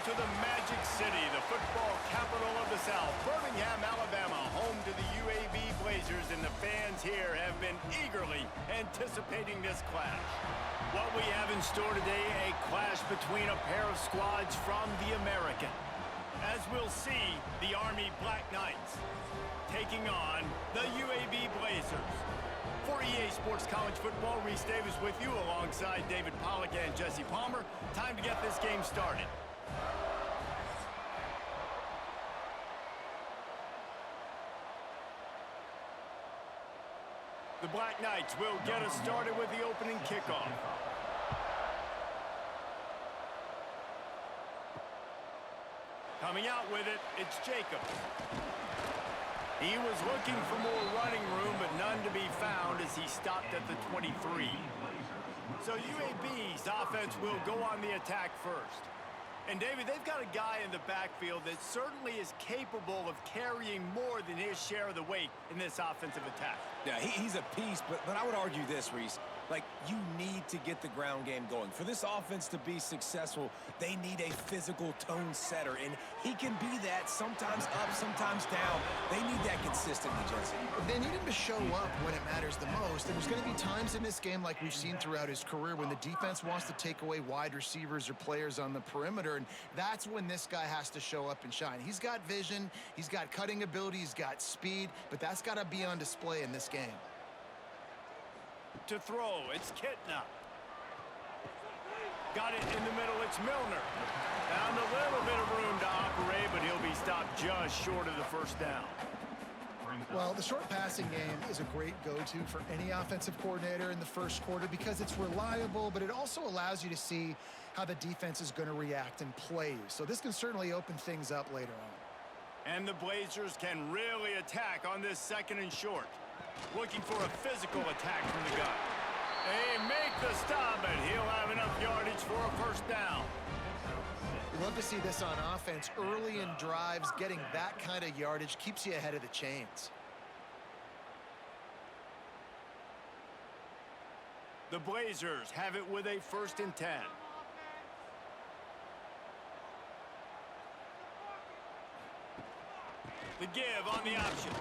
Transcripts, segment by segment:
to the Magic City, the football capital of the South, Birmingham, Alabama, home to the UAB Blazers, and the fans here have been eagerly anticipating this clash. What we have in store today, a clash between a pair of squads from the American. As we'll see, the Army Black Knights taking on the UAB Blazers. For EA Sports College Football, Reese Davis with you alongside David Pollack and Jesse Palmer. Time to get this game started. The Black Knights will get us started with the opening kickoff. Coming out with it, it's Jacobs. He was looking for more running room, but none to be found as he stopped at the 23. So UAB's offense will go on the attack first. And, David, they've got a guy in the backfield that certainly is capable of carrying more than his share of the weight in this offensive attack. Yeah, he's a piece, but I would argue this, Reese. Like, you need to get the ground game going. For this offense to be successful, they need a physical tone setter, and he can be that, sometimes up, sometimes down. They need that consistently, Jesse. They need him to show up when it matters the most. There's going to be times in this game, like we've seen throughout his career, when the defense wants to take away wide receivers or players on the perimeter, and that's when this guy has to show up and shine. He's got vision, he's got cutting ability, he's got speed, but that's got to be on display in this game. To throw, it's Kitna. Got it in the middle, it's Milner. Found a little bit of room to operate, but he'll be stopped just short of the first down. Well, the short passing game is a great go-to for any offensive coordinator in the first quarter because it's reliable, but it also allows you to see how the defense is going to react and play you. So this can certainly open things up later on. And the Blazers can really attack on this second and short. Looking for a physical attack from the gun. They make the stop, and he'll have enough yardage for a first down. We love to see this on offense. Early in drives, getting that kind of yardage keeps you ahead of the chains. The Blazers have it with a 1st and 10. The give on the option.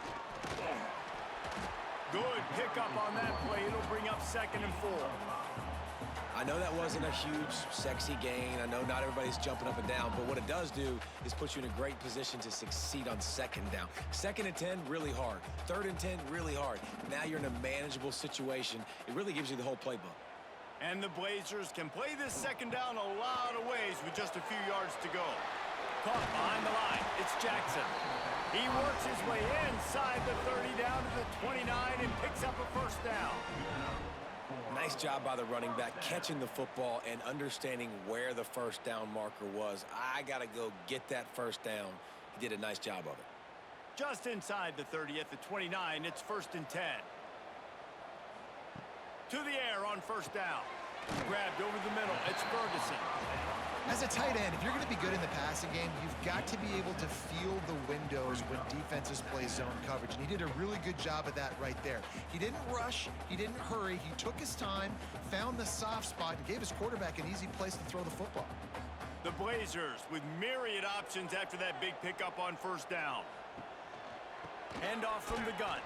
Good pickup on that play. It'll bring up 2nd and 4. I know that wasn't a huge, sexy gain. I know not everybody's jumping up and down, but what it does do is put you in a great position to succeed on 2nd down. 2nd and 10, really hard. 3rd and 10, really hard. Now you're in a manageable situation. It really gives you the whole playbook. And the Blazers can play this 2nd down a lot of ways with just a few yards to go. Caught behind the line. It's Jackson. He works his way inside the 30 down to the 29 and picks up a 1st down. Nice job by the running back, catching the football and understanding where the 1st down marker was. I got to go get that 1st down. He did a nice job of it. Just inside the 30 at the 29, it's 1st and 10. To the air on 1st down. Grabbed over the middle, it's Ferguson. As a tight end, if you're going to be good in the passing game, you've got to be able to feel the windows when defenses play zone coverage. And he did a really good job of that right there. He didn't rush. He didn't hurry. He took his time, found the soft spot, and gave his quarterback an easy place to throw the football. The Blazers with myriad options after that big pickup on 1st down. Handoff from the gun.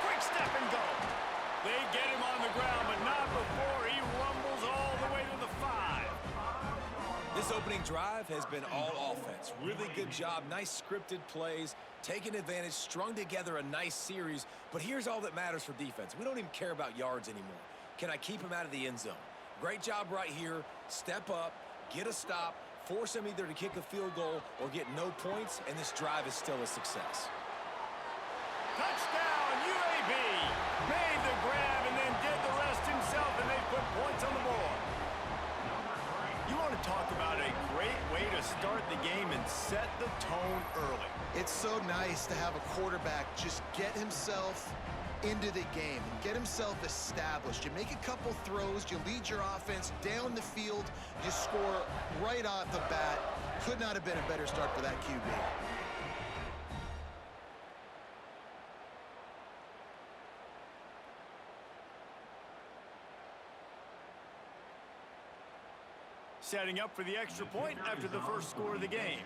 Quick step and go. They get him on the ground, but not before he rumbles all the way to the 5. This opening drive has been all offense. Really good job, nice scripted plays, taking advantage, strung together a nice series. But here's all that matters for defense. We don't even care about yards anymore. Can I keep him out of the end zone? Great job right here. Step up, get a stop, force him either to kick a field goal or get no points, and this drive is still a success. Touchdown, UAB! Made the grab and then did the rest himself, and they put points on the board. You want to talk about a great way to start the game and set the tone early. It's so nice to have a quarterback just get himself into the game, get himself established. You make a couple throws, you lead your offense down the field, you score right off the bat. Could not have been a better start for that QB. Setting up for the extra point after the first score of the game.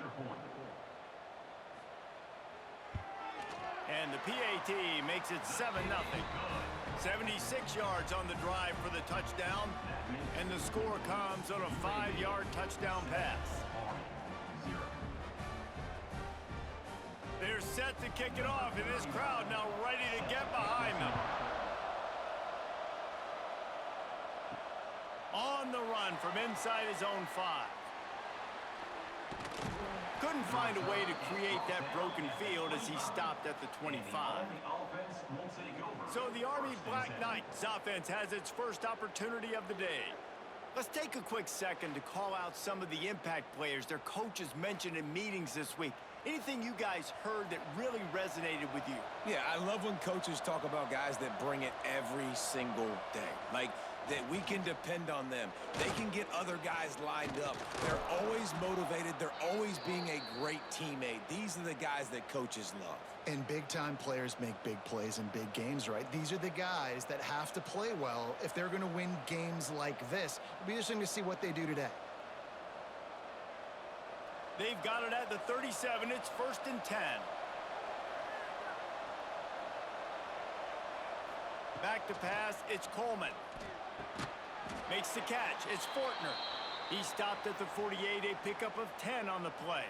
And the PAT makes it 7-0. 76 yards on the drive for the touchdown. And the score comes on a 5-yard touchdown pass. They're set to kick it off, and this crowd now ready to get behind them. On the run from inside his own 5. Couldn't find a way to create that broken field as he stopped at the 25. So the Army Black Knights offense has its first opportunity of the day. Let's take a quick second to call out some of the impact players their coaches mentioned in meetings this week. Anything you guys heard that really resonated with you? Yeah, I love when coaches talk about guys that bring it every single day. Like, that we can depend on them. They can get other guys lined up. They're always motivated. They're always being a great teammate. These are the guys that coaches love. And big-time players make big plays in big games, right? These are the guys that have to play well if they're going to win games like this. It'll be interesting to see what they do today. They've got it at the 37. It's 1st and 10. Back to pass. It's Coleman. Makes the catch. It's Fortner. He stopped at the 48, a pickup of 10 on the play.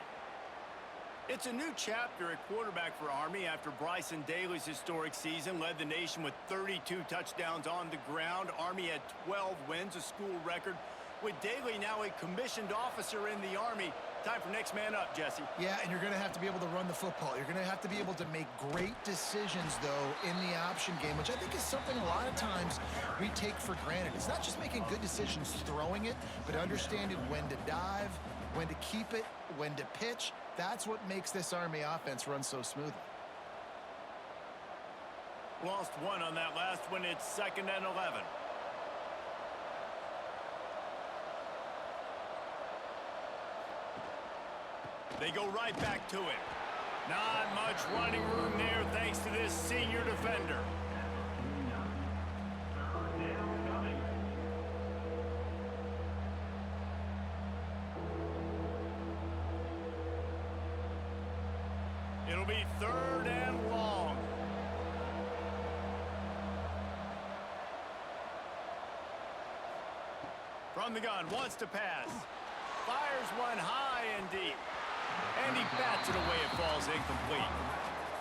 It's a new chapter at quarterback for Army after Bryson Daly's historic season led the nation with 32 touchdowns on the ground. Army had 12 wins, a school record. With Daly now a commissioned officer in the Army, time for next man up, Jesse. Yeah, and you're going to have to be able to run the football. You're going to have to be able to make great decisions, though, in the option game, which I think is something a lot of times we take for granted. It's not just making good decisions throwing it, but understanding when to dive, when to keep it, when to pitch. That's what makes this Army offense run so smoothly. Lost one on that last one. It's 2nd and 11. They go right back to it. Not much running room there thanks to this senior defender. It'll be 3rd and long. From the gun, wants to pass. Fires one high and deep. And he bats it away. It falls incomplete.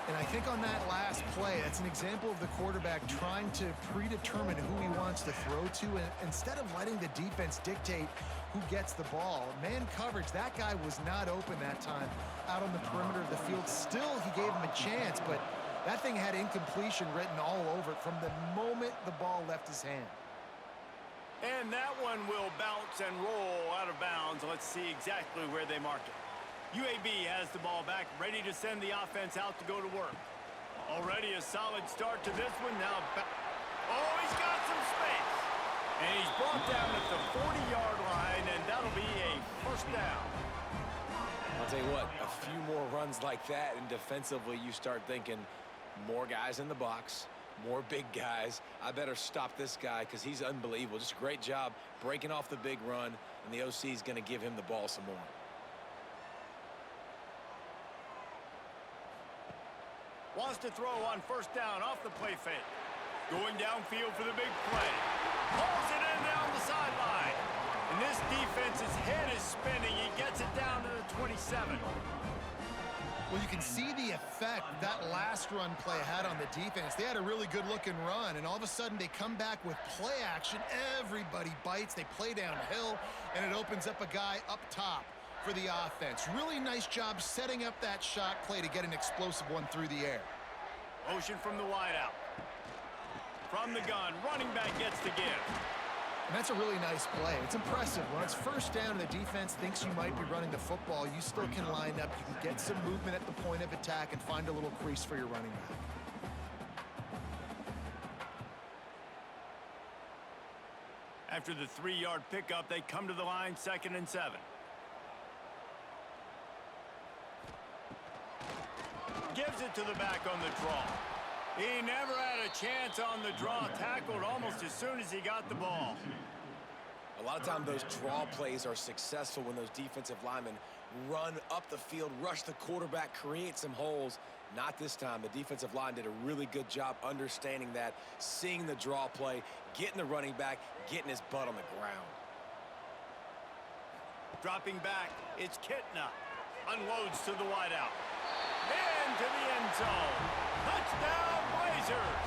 And I think on that last play, that's an example of the quarterback trying to predetermine who he wants to throw to, and instead of letting the defense dictate who gets the ball. Man coverage, that guy was not open that time out on the perimeter of the field. Still, he gave him a chance, but that thing had incompletion written all over it from the moment the ball left his hand. And that one will bounce and roll out of bounds. Let's see exactly where they mark it. UAB has the ball back, ready to send the offense out to go to work. Already a solid start to this one. Now, oh, he's got some space. And he's brought down at the 40-yard line, and that'll be a 1st down. I'll tell you what, a few more runs like that, and defensively you start thinking more guys in the box, more big guys. I better stop this guy because he's unbelievable. Just a great job breaking off the big run, and the OC is going to give him the ball some more. Wants to throw on 1st down off the play fake. Going downfield for the big play. Pulls it in down the sideline. And this defense's head is spinning. He gets it down to the 27. Well, you can see the effect that last run play had on the defense. They had a really good-looking run, and all of a sudden they come back with play action. Everybody bites. They play downhill, and it opens up a guy up top for the offense. Really nice job setting up that shot play to get an explosive one through the air. Motion from the wideout. From the gun, running back gets to give. And that's a really nice play. It's impressive. When it's 1st down and the defense thinks you might be running the football, you still can line up. You can get some movement at the point of attack and find a little crease for your running back. After the 3-yard pickup, they come to the line, 2nd and 7. Gives it to the back on the draw. He never had a chance on the draw. Tackled almost as soon as he got the ball. A lot of times those draw plays are successful when those defensive linemen run up the field, rush the quarterback, create some holes. Not this time. The defensive line did a really good job understanding that, seeing the draw play, getting the running back, getting his butt on the ground. Dropping back, it's Kitna. Unloads to the wideout. Into the end zone. Touchdown, Blazers!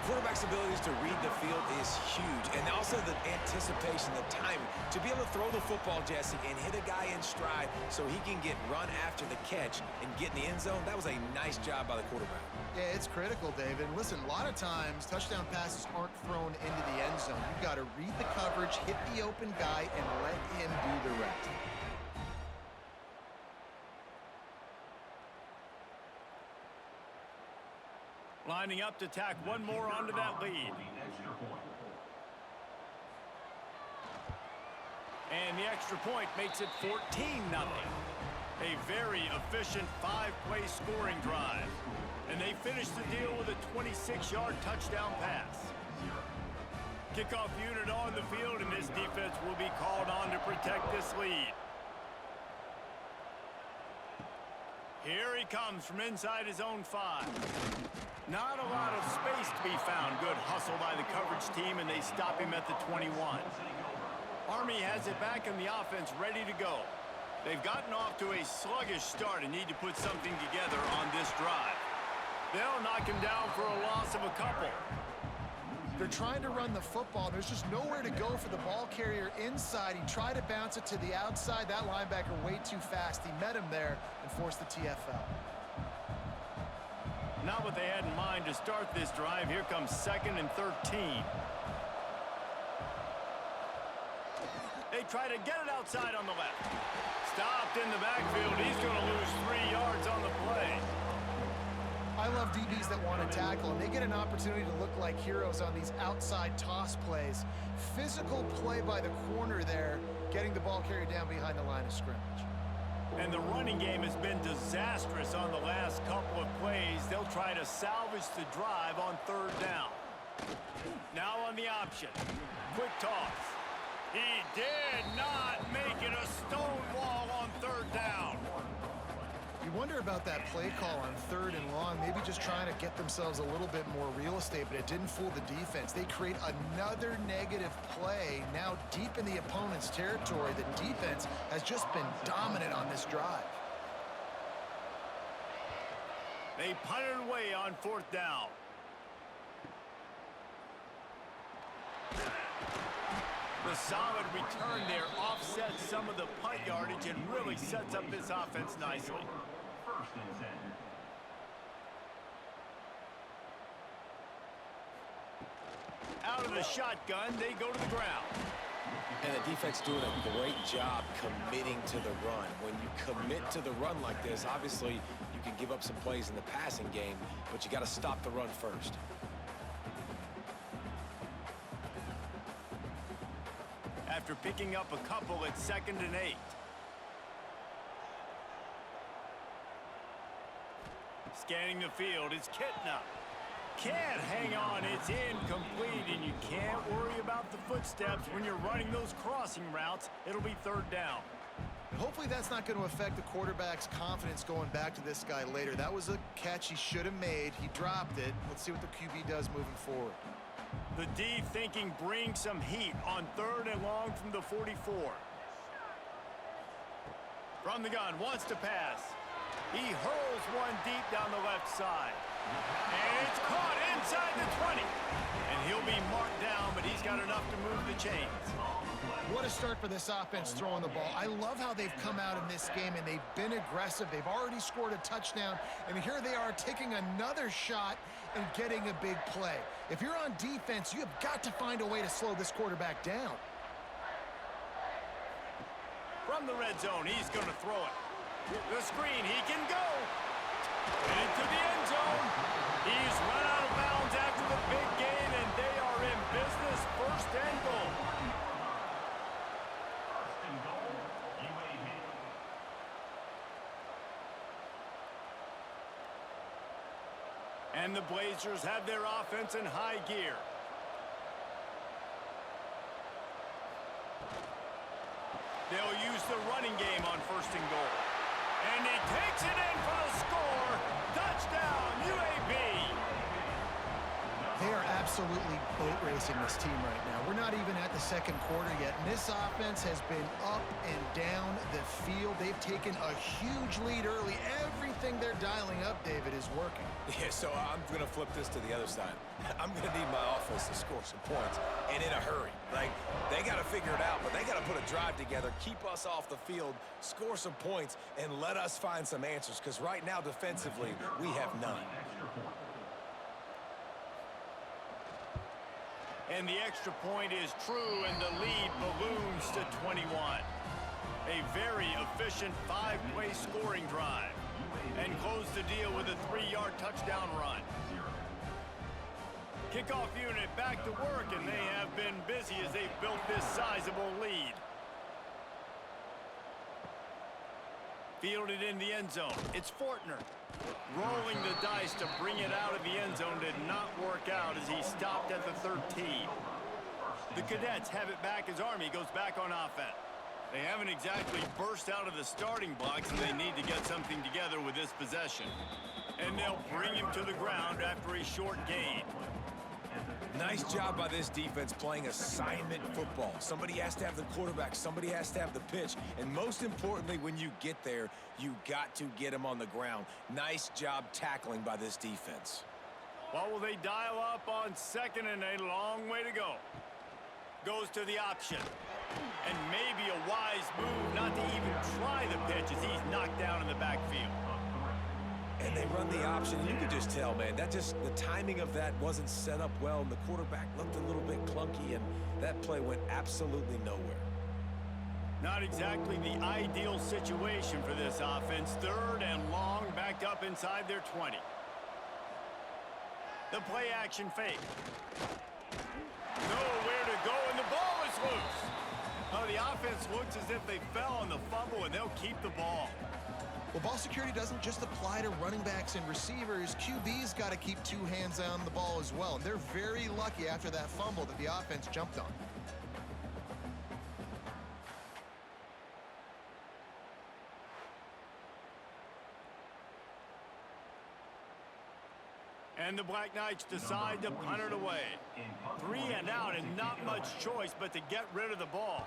Quarterback's abilities to read the field is huge, and also the anticipation, the timing. To be able to throw the football, Jesse, and hit a guy in stride so he can get run after the catch and get in the end zone, that was a nice job by the quarterback. Yeah, it's critical, David. Listen, a lot of times, touchdown passes aren't thrown into the end zone. You've got to read the coverage, hit the open guy, and let him do the rest. Lining up to tack one more onto that lead. And the extra point makes it 14-0. A very efficient 5-play scoring drive. And they finish the deal with a 26-yard touchdown pass. Kickoff unit on the field, and this defense will be called on to protect this lead. Here he comes from inside his own 5. Not a lot of space to be found. Good hustle by the coverage team, and they stop him at the 21. Army has it back in the offense, ready to go. They've gotten off to a sluggish start and need to put something together on this drive. They'll knock him down for a loss of a couple. They're trying to run the football. There's just nowhere to go for the ball carrier inside. He tried to bounce it to the outside. That linebacker way too fast. He met him there and forced the TFL. Not what they had in mind to start this drive. Here comes 2nd and 13. They try to get it outside on the left. Stopped in the backfield. He's going to lose 3 yards on the play. I love DBs that want to tackle, and they get an opportunity to look like heroes on these outside toss plays. Physical play by the corner there, getting the ball carrier down behind the line of scrimmage. And the running game has been disastrous on the last couple of plays. They'll try to salvage the drive on 3rd down. Now on the option. Quick toss. He did not make it a stonewall on 3rd down. You wonder about that play call on 3rd and long, maybe just trying to get themselves a little bit more real estate, but it didn't fool the defense. They create another negative play now deep in the opponent's territory. The defense has just been dominant on this drive. They punt it away on 4th down. The solid return there offsets some of the punt yardage and really sets up this offense nicely. Out of the shotgun, they go to the ground. And the defense doing a great job committing to the run. When you commit to the run like this, obviously you can give up some plays in the passing game, but you got to stop the run first. After picking up a couple at 2nd and 8. Scanning the field, it's Kitna. Can't hang on, it's incomplete, and you can't worry about the footsteps when you're running those crossing routes. It'll be 3rd down. And hopefully that's not going to affect the quarterback's confidence going back to this guy later. That was a catch he should have made. He dropped it. Let's see what the QB does moving forward. The D thinking bring some heat on 3rd and long from the 44. From the gun, wants to pass. He hurls one deep down the left side. And it's caught inside the 20. And he'll be marked down, but he's got enough to move the chains. What a start for this offense throwing the ball. I love how they've come out in this game, and they've been aggressive. They've already scored a touchdown, and here they are taking another shot and getting a big play. If you're on defense, you have got to find a way to slow this quarterback down. From the red zone, he's going to throw it. The screen, he can go. And into the end zone. He's run out of bounds after the big gain, and they are in business. 1st and goal. And the Blazers have their offense in high gear. They'll use the running game on 1st and goal. And he takes it in for the score. Touchdown, UAB. They are absolutely boat racing this team right now. We're not even at the 2nd quarter yet, and this offense has been up and down the field. They've taken a huge lead early. Everything they're dialing up, David, is working. Yeah, so I'm going to flip this to the other side. I'm going to need my offense to score some points, and in a hurry. Like, they got to figure it out, but they got to put a drive together, keep us off the field, score some points, and let us find some answers, because right now, defensively, we have none. And the extra point is true, and the lead balloons to 21. A very efficient 5-play scoring drive. And close the deal with a 3-yard touchdown run. Kickoff unit back to work, and they have been busy as they've built this sizable lead. Fielded in the end zone. It's Fortner. Rolling the dice to bring it out of the end zone did not work out as he stopped at the 13. The Cadets have it back as Army goes back on offense. They haven't exactly burst out of the starting blocks, and they need to get something together with this possession. And they'll bring him to the ground after a short gain. Nice job by this defense playing assignment football. Somebody has to have the quarterback. Somebody has to have the pitch. And most importantly, when you get there, you got to get him on the ground. Nice job tackling by this defense. What will they dial up on 2nd and a long way to go? Goes to the option. And maybe a wise move not to even try the pitch as he's knocked down in the backfield. And they run the option. You can just tell, man, the timing of that wasn't set up well, and the quarterback looked a little bit clunky, and that play went absolutely nowhere. Not exactly the ideal situation for this offense. 3rd and long, backed up inside their 20. The play action fake. Nowhere to go, and the ball is loose. Oh, the offense looks as if they fell on the fumble, and they'll keep the ball. Well, ball security doesn't just apply to running backs and receivers. QB's got to keep 2 hands on the ball as well. And they're very lucky after that fumble that the offense jumped on. And the Black Knights decide to punt it away. 3 and out, and not much choice but to get rid of the ball.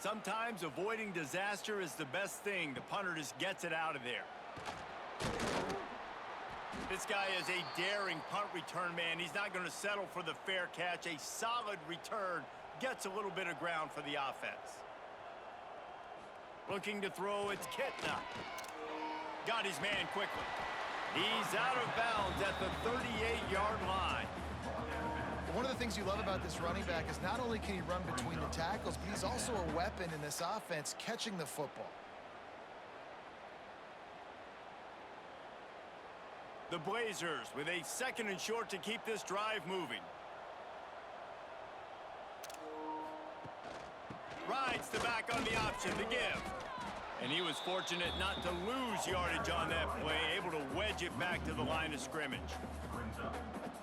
Sometimes avoiding disaster is the best thing. The punter just gets it out of there. This guy is a daring punt return man. He's not going to settle for the fair catch. A solid return gets a little bit of ground for the offense. Looking to throw, it's Kitna. Got his man quickly. He's out of bounds at the 38-yard line. One of the things you love about this running back is not only can he run between the tackles, but he's also a weapon in this offense catching the football. The Blazers with a 2nd and short to keep this drive moving. Rides the back on the option to give. And he was fortunate not to lose yardage on that play, able to wedge it back to the line of scrimmage.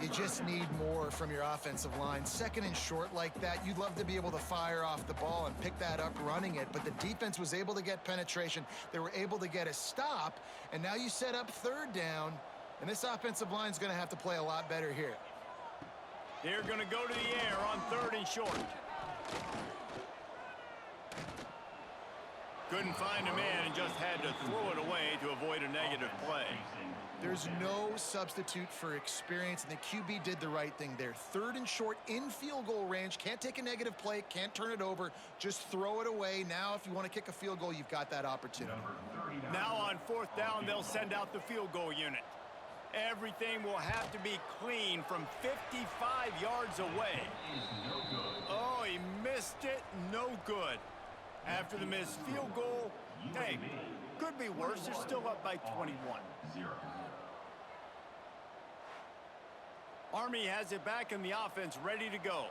You just need more from your offensive line. 2nd and short like that, you'd love to be able to fire off the ball and pick that up running it, but the defense was able to get penetration. They were able to get a stop, and now you set up 3rd down, and this offensive line is going to have to play a lot better here. They're going to go to the air on 3rd and short. Couldn't find a man and just had to throw it away to avoid a negative play. There's no substitute for experience, and the QB did the right thing there. 3rd and short in field goal range. Can't take a negative play, can't turn it over. Just throw it away. Now, if you want to kick a field goal, you've got that opportunity. Now on 4th down, they'll send out the field goal unit. Everything will have to be clean from 55 yards away. Oh, he missed it. No good. After the missed field goal, hey, could be worse. They're still up by 21. Army has it back in the offense, ready to go.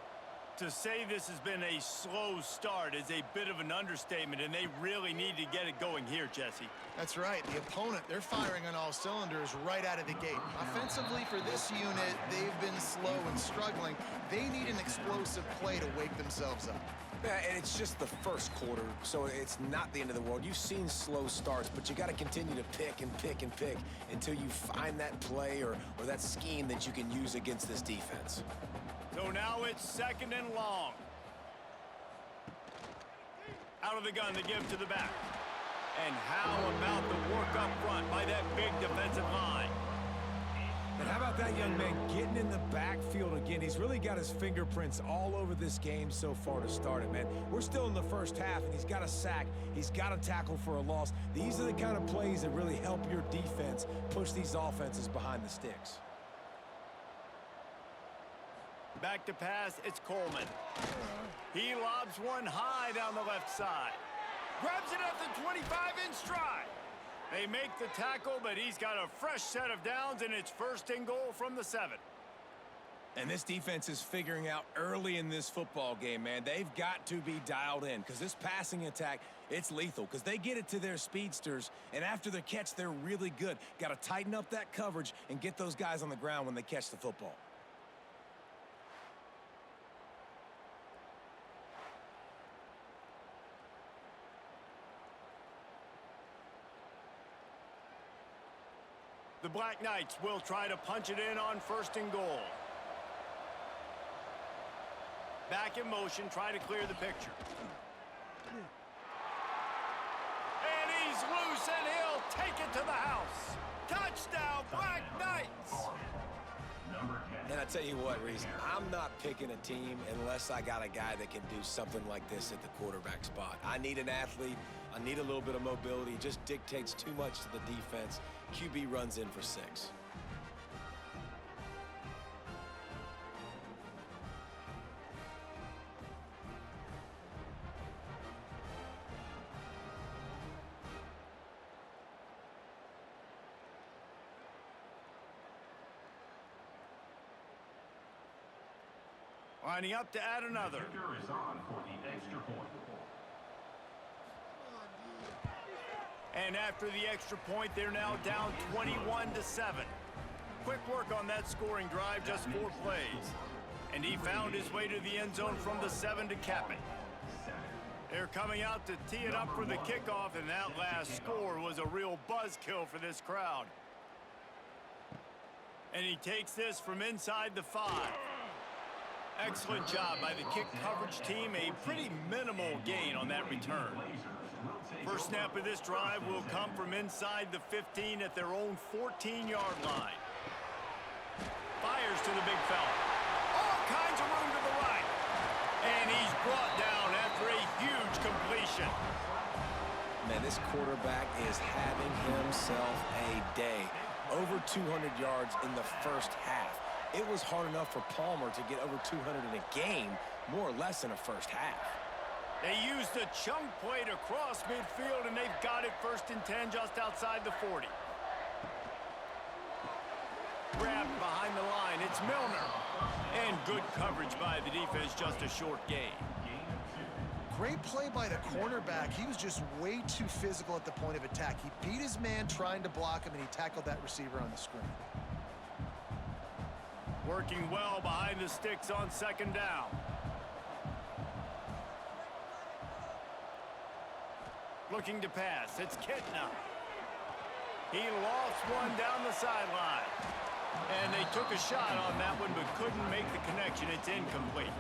To say this has been a slow start is a bit of an understatement, and they really need to get it going here, Jesse. That's right. The opponent, they're firing on all cylinders right out of the gate. Offensively for this unit, they've been slow and struggling. They need an explosive play to wake themselves up. Yeah, and it's just the first quarter, so it's not the end of the world. You've seen slow starts, but you got to continue to pick and pick and pick until you find that play or that scheme that you can use against this defense. So now it's 2nd and long. Out of the gun to give to the back. And how about the work up front by that big defensive line? And how about that young man getting in the backfield again? He's really got his fingerprints all over this game so far to start it, man. We're still in the first half, and he's got a sack. He's got a tackle for a loss. These are the kind of plays that really help your defense push these offenses behind the sticks. Back to pass, it's Coleman. He lobs one high down the left side. Grabs it at the 25 in stride. They make the tackle, but he's got a fresh set of downs, and it's 1st and goal from the 7. And this defense is figuring out early in this football game, man. They've got to be dialed in because this passing attack, it's lethal because they get it to their speedsters, and after the catch, they're really good. Got to tighten up that coverage and get those guys on the ground when they catch the football. The Black Knights will try to punch it in on 1st and goal. Back in motion, try to clear the picture. And he's loose, and he'll take it to the house. Touchdown, Black Knights! And I tell you what, Reese, I'm not picking a team unless I got a guy that can do something like this at the quarterback spot. I need an athlete. I need a little bit of mobility. It just dictates too much to the defense. QB runs in for 6. Lining up to add another. Is on for the extra point. And after the extra point, they're now down 21-7. Quick work on that scoring drive, just 4 plays. And he found his way to the end zone from the 7 to cap it. They're coming out to tee it up for the kickoff, and that last score was a real buzzkill for this crowd. And he takes this from inside the 5. Excellent job by the kick coverage team. A pretty minimal gain on that return. First snap of this drive will come from inside the 15 at their own 14-yard line. Fires to the big fella. All kinds of room to the right. And he's brought down after a huge completion. Man, this quarterback is having himself a day. Over 200 yards in the first half. It was hard enough for Palmer to get over 200 in a game, more or less in a first half. They used a chunk play to cross midfield, and they've got it 1st and 10 just outside the 40. Grabbed behind the line, it's Milner. And good coverage by the defense, just a short gain. Great play by the cornerback. He was just way too physical at the point of attack. He beat his man trying to block him, and he tackled that receiver on the screen. Working well behind the sticks on 2nd down. Looking to pass, it's Kitna. He lofts one down the sideline. And they took a shot on that one, but couldn't make the connection. It's incomplete.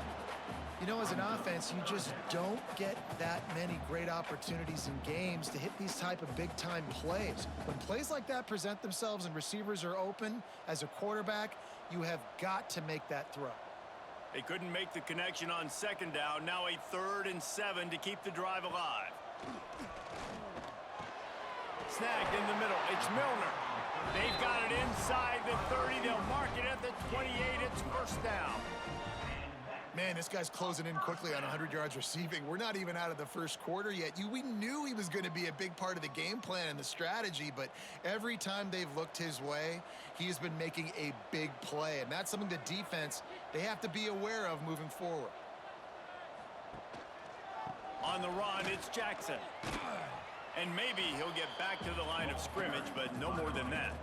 You know, as an offense, you just don't get that many great opportunities in games to hit these type of big-time plays. When plays like that present themselves and receivers are open, as a quarterback, you have got to make that throw. They couldn't make the connection on 2nd down. Now a 3rd and 7 to keep the drive alive. Snagged in the middle. It's Milner. They've got it inside the 30. They'll mark it at the 28. It's 1st down. Man, this guy's closing in quickly on 100 yards receiving. We're not even out of the first quarter yet. We knew he was going to be a big part of the game plan and the strategy, but every time they've looked his way, he's been making a big play, and that's something the defense, they have to be aware of moving forward. On the run, it's Jackson. And maybe he'll get back to the line of scrimmage, but no more than that.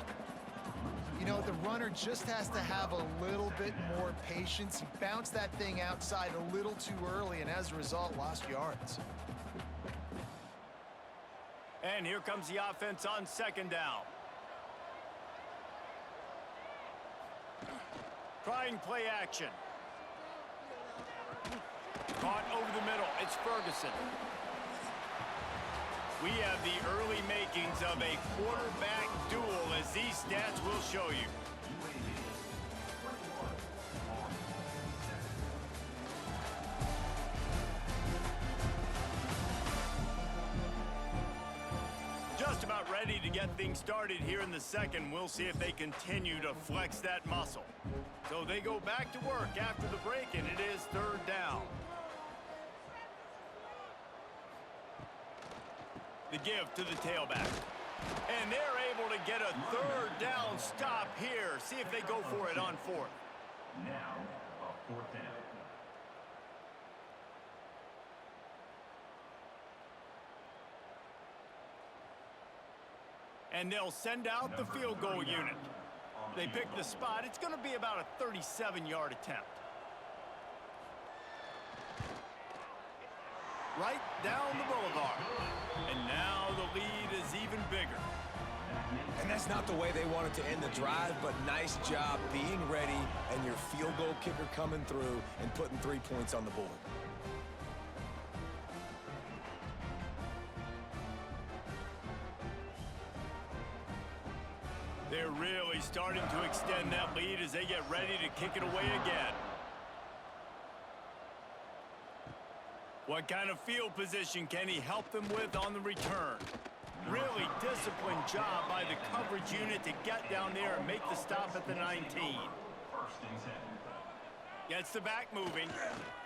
You know, the runner just has to have a little bit more patience. He bounced that thing outside a little too early, and as a result, lost yards. And here comes the offense on second down. Trying play action. Caught over the middle. It's Ferguson. We have the early makings of a quarterback duel, as these stats will show you. Just about ready to get things started here in the second. We'll see if they continue to flex that muscle. So they go back to work after the break, and it is third down. The give to the tailback. And they're able to get a third down stop here. See if they go for it on fourth. Now, a fourth down. And they'll send out the field goal unit. They pick the spot. It's going to be about a 37-yard attempt. Right down the boulevard. And now the lead is even bigger. And that's not the way they wanted to end the drive, but nice job being ready and your field goal kicker coming through and putting 3 points on the board. They're really starting to extend that lead as they get ready to kick it away again. What kind of field position can he help them with on the return? Really disciplined job by the coverage unit to get down there and make the stop at the 19. First and 10. Gets the back moving.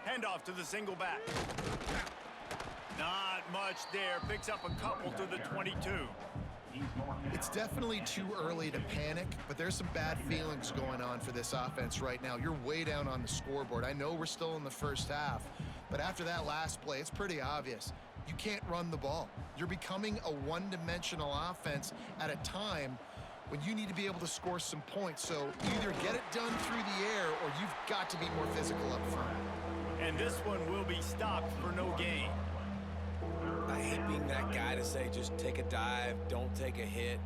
Handoff to the single back. Not much there. Picks up a couple to the 22. It's definitely too early to panic, but there's some bad feelings going on for this offense right now. You're way down on the scoreboard. I know we're still in the first half, but after that last play, it's pretty obvious. You can't run the ball. You're becoming a one-dimensional offense at a time when you need to be able to score some points. So either get it done through the air or you've got to be more physical up front. And this one will be stopped for no gain. I hate being that guy to say just take a dive, don't take a hit.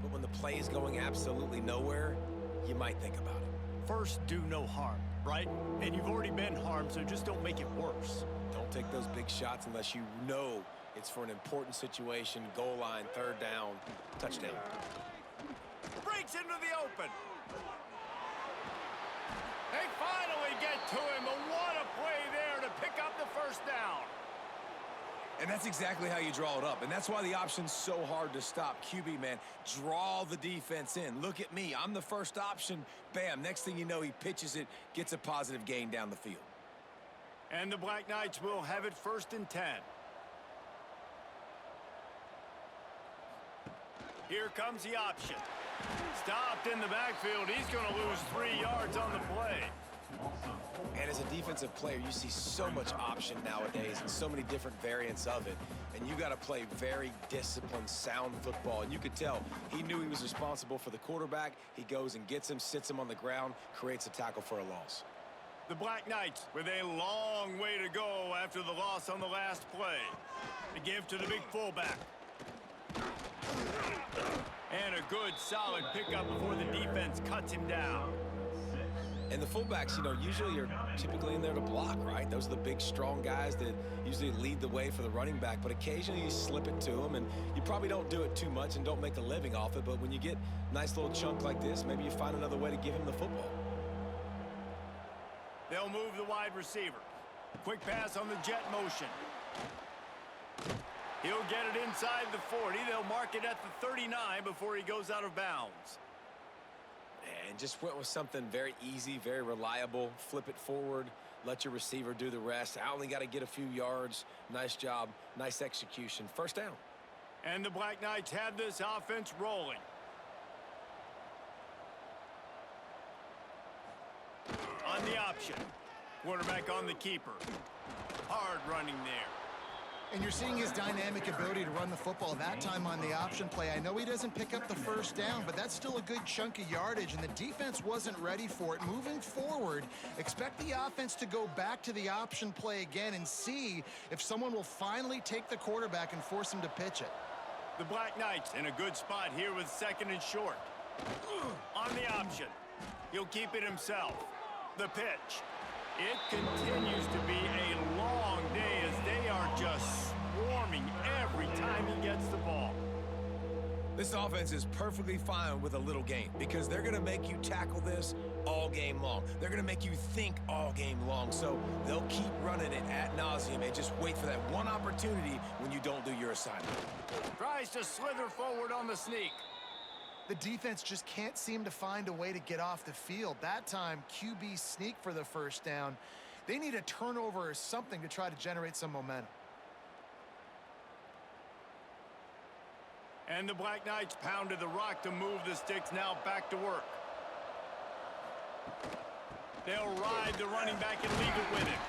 But when the play is going absolutely nowhere, you might think about it. First, do no harm, right? And you've already been harmed, so just don't make it worse. Don't take those big shots unless you know it's for an important situation, goal line, third down, touchdown. Breaks into the open. They finally get to him, but what a play there to pick up the first down. And that's exactly how you draw it up. And that's why the option's so hard to stop. QB, man, draw the defense in. Look at me. I'm the first option. Bam. Next thing you know, he pitches it, gets a positive gain down the field. And the Black Knights will have it first and 10. Here comes the option. Stopped in the backfield. He's going to lose 3 yards on the play. And as a defensive player, you see so much option nowadays and so many different variants of it. And you got to play very disciplined, sound football. And you could tell he knew he was responsible for the quarterback. He goes and gets him, sits him on the ground, creates a tackle for a loss. The Black Knights with a long way to go after the loss on the last play. The give to the big fullback. And a good, solid pickup before the defense cuts him down. And the fullbacks, you know, usually are typically in there to block, right? Those are the big, strong guys that usually lead the way for the running back. But occasionally you slip it to them, and you probably don't do it too much and don't make a living off it. But when you get a nice little chunk like this, maybe you find another way to give him the football. They'll move the wide receiver. Quick pass on the jet motion. He'll get it inside the 40. They'll mark it at the 39 before he goes out of bounds. And just went with something very easy, very reliable. Flip it forward, let your receiver do the rest. I only got to get a few yards. Nice job, nice execution. First down. And the Black Knights have this offense rolling. On the option. Quarterback on the keeper. Hard running there. And you're seeing his dynamic ability to run the football that time on the option play. I know he doesn't pick up the first down, but that's still a good chunk of yardage, and the defense wasn't ready for it. Moving forward, expect the offense to go back to the option play again and see if someone will finally take the quarterback and force him to pitch it. The Black Knights in a good spot here with 2nd and short. On the option. He'll keep it himself. The pitch. It continues to be a long day as they are just swarming every time he gets the ball. This offense is perfectly fine with a little game because they're going to make you tackle this all game long. They're going to make you think all game long. So they'll keep running it ad nauseum and just wait for that one opportunity when you don't do your assignment. Tries to slither forward on the sneak. The defense just can't seem to find a way to get off the field. That time, QB sneak for the first down. They need a turnover or something to try to generate some momentum. And the Black Knights pounded the rock to move the sticks now back to work. They'll ride the running back and leave it with him.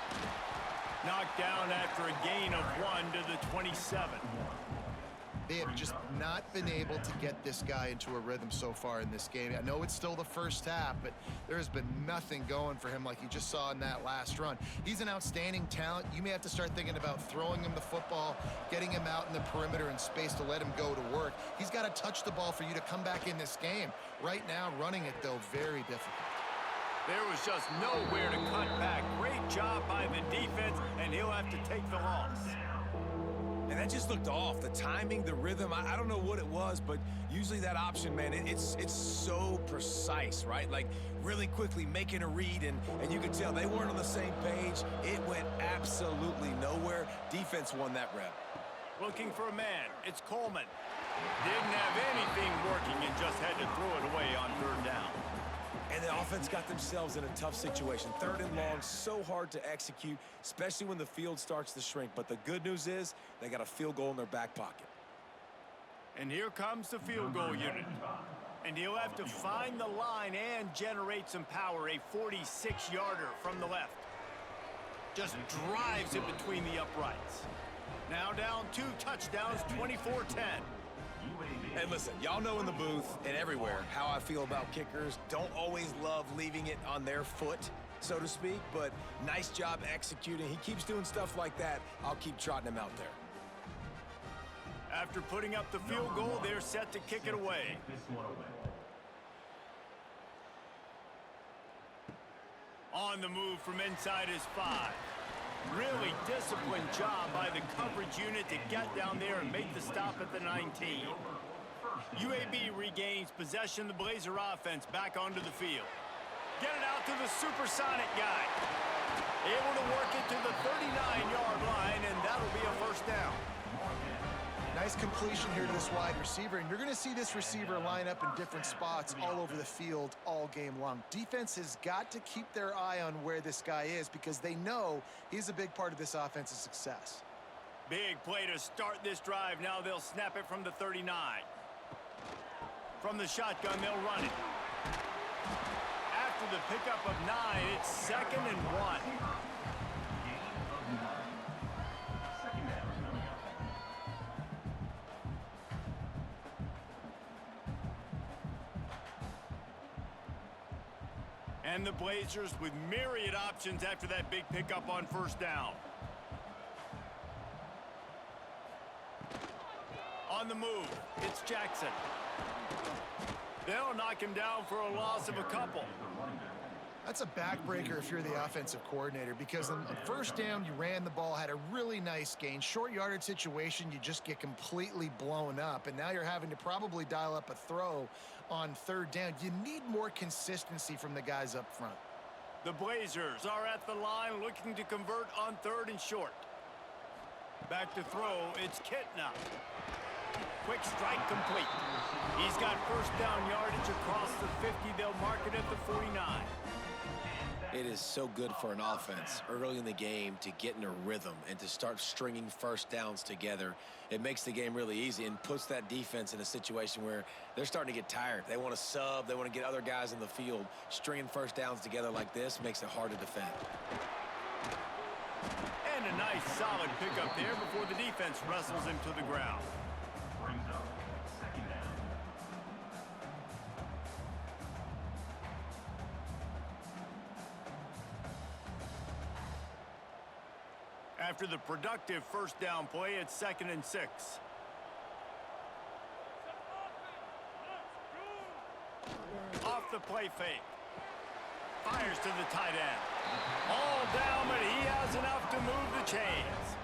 Knocked down after a gain of 1 to the 27. They have just not been able to get this guy into a rhythm so far in this game. I know it's still the first half, but there has been nothing going for him like you just saw in that last run. He's an outstanding talent. You may have to start thinking about throwing him the football, getting him out in the perimeter in space to let him go to work. He's got to touch the ball for you to come back in this game. Right now, running it, though, very difficult. There was just nowhere to cut back. Great job by the defense, and he'll have to take the loss. And that just looked off. The timing, the rhythm, I don't know what it was, but usually that option, man, it's so precise, right? Like really quickly making a read, and you could tell they weren't on the same page. It went absolutely nowhere. Defense won that rep. Looking for a man. It's Coleman. Didn't have anything working and just had to throw it away on 3rd down. And the offense got themselves in a tough situation. 3rd and long, so hard to execute, especially when the field starts to shrink. But the good news is they got a field goal in their back pocket. And here comes the field goal unit. And he'll have to find the line and generate some power. A 46-yarder from the left. Just drives it between the uprights. Now down 2 touchdowns, 24-10. And listen, y'all know in the booth and everywhere how I feel about kickers. Don't always love leaving it on their foot, so to speak, but nice job executing. He keeps doing stuff like that. I'll keep trotting him out there. After putting up the field goal, they're set to kick it away. On the move from inside his 5. Really disciplined job by the coverage unit to get down there and make the stop at the 19. UAB regains possession. The Blazer offense back onto the field. Get it out to the supersonic guy. Able to work it to the 39-yard line, and that'll be a first down. Nice completion here to this wide receiver, and you're going to see this receiver line up in different spots all over the field all game long. Defense has got to keep their eye on where this guy is because they know he's a big part of this offense's success. Big play to start this drive. Now they'll snap it from the 39. From the shotgun, they'll run it. After the pickup of 9, it's 2nd and 1. And the Blazers with myriad options after that big pickup on 1st down. On the move, it's Jackson. They'll knock him down for a loss of a couple. That's a backbreaker if you're the offensive coordinator because on 1st down, you ran the ball, had a really nice gain. Short yardage situation, you just get completely blown up, and now you're having to probably dial up a throw on 3rd down. You need more consistency from the guys up front. The Blazers are at the line looking to convert on 3rd and short. Back to throw, it's Kitna. Quick strike complete. He's got 1st down yardage across the 50. They'll mark it at the 49. It is so good for an offense early in the game to get in a rhythm and to start stringing 1st downs together. It makes the game really easy and puts that defense in a situation where they're starting to get tired. They want to sub. They want to get other guys in the field. Stringing 1st downs together like this makes it hard to defend. And a nice solid pickup there before the defense wrestles him to the ground. Brings up second down. After the productive first down play, it's 2nd and 6. Off the play fake. Fires to the tight end. All down, but he has enough to move the chains.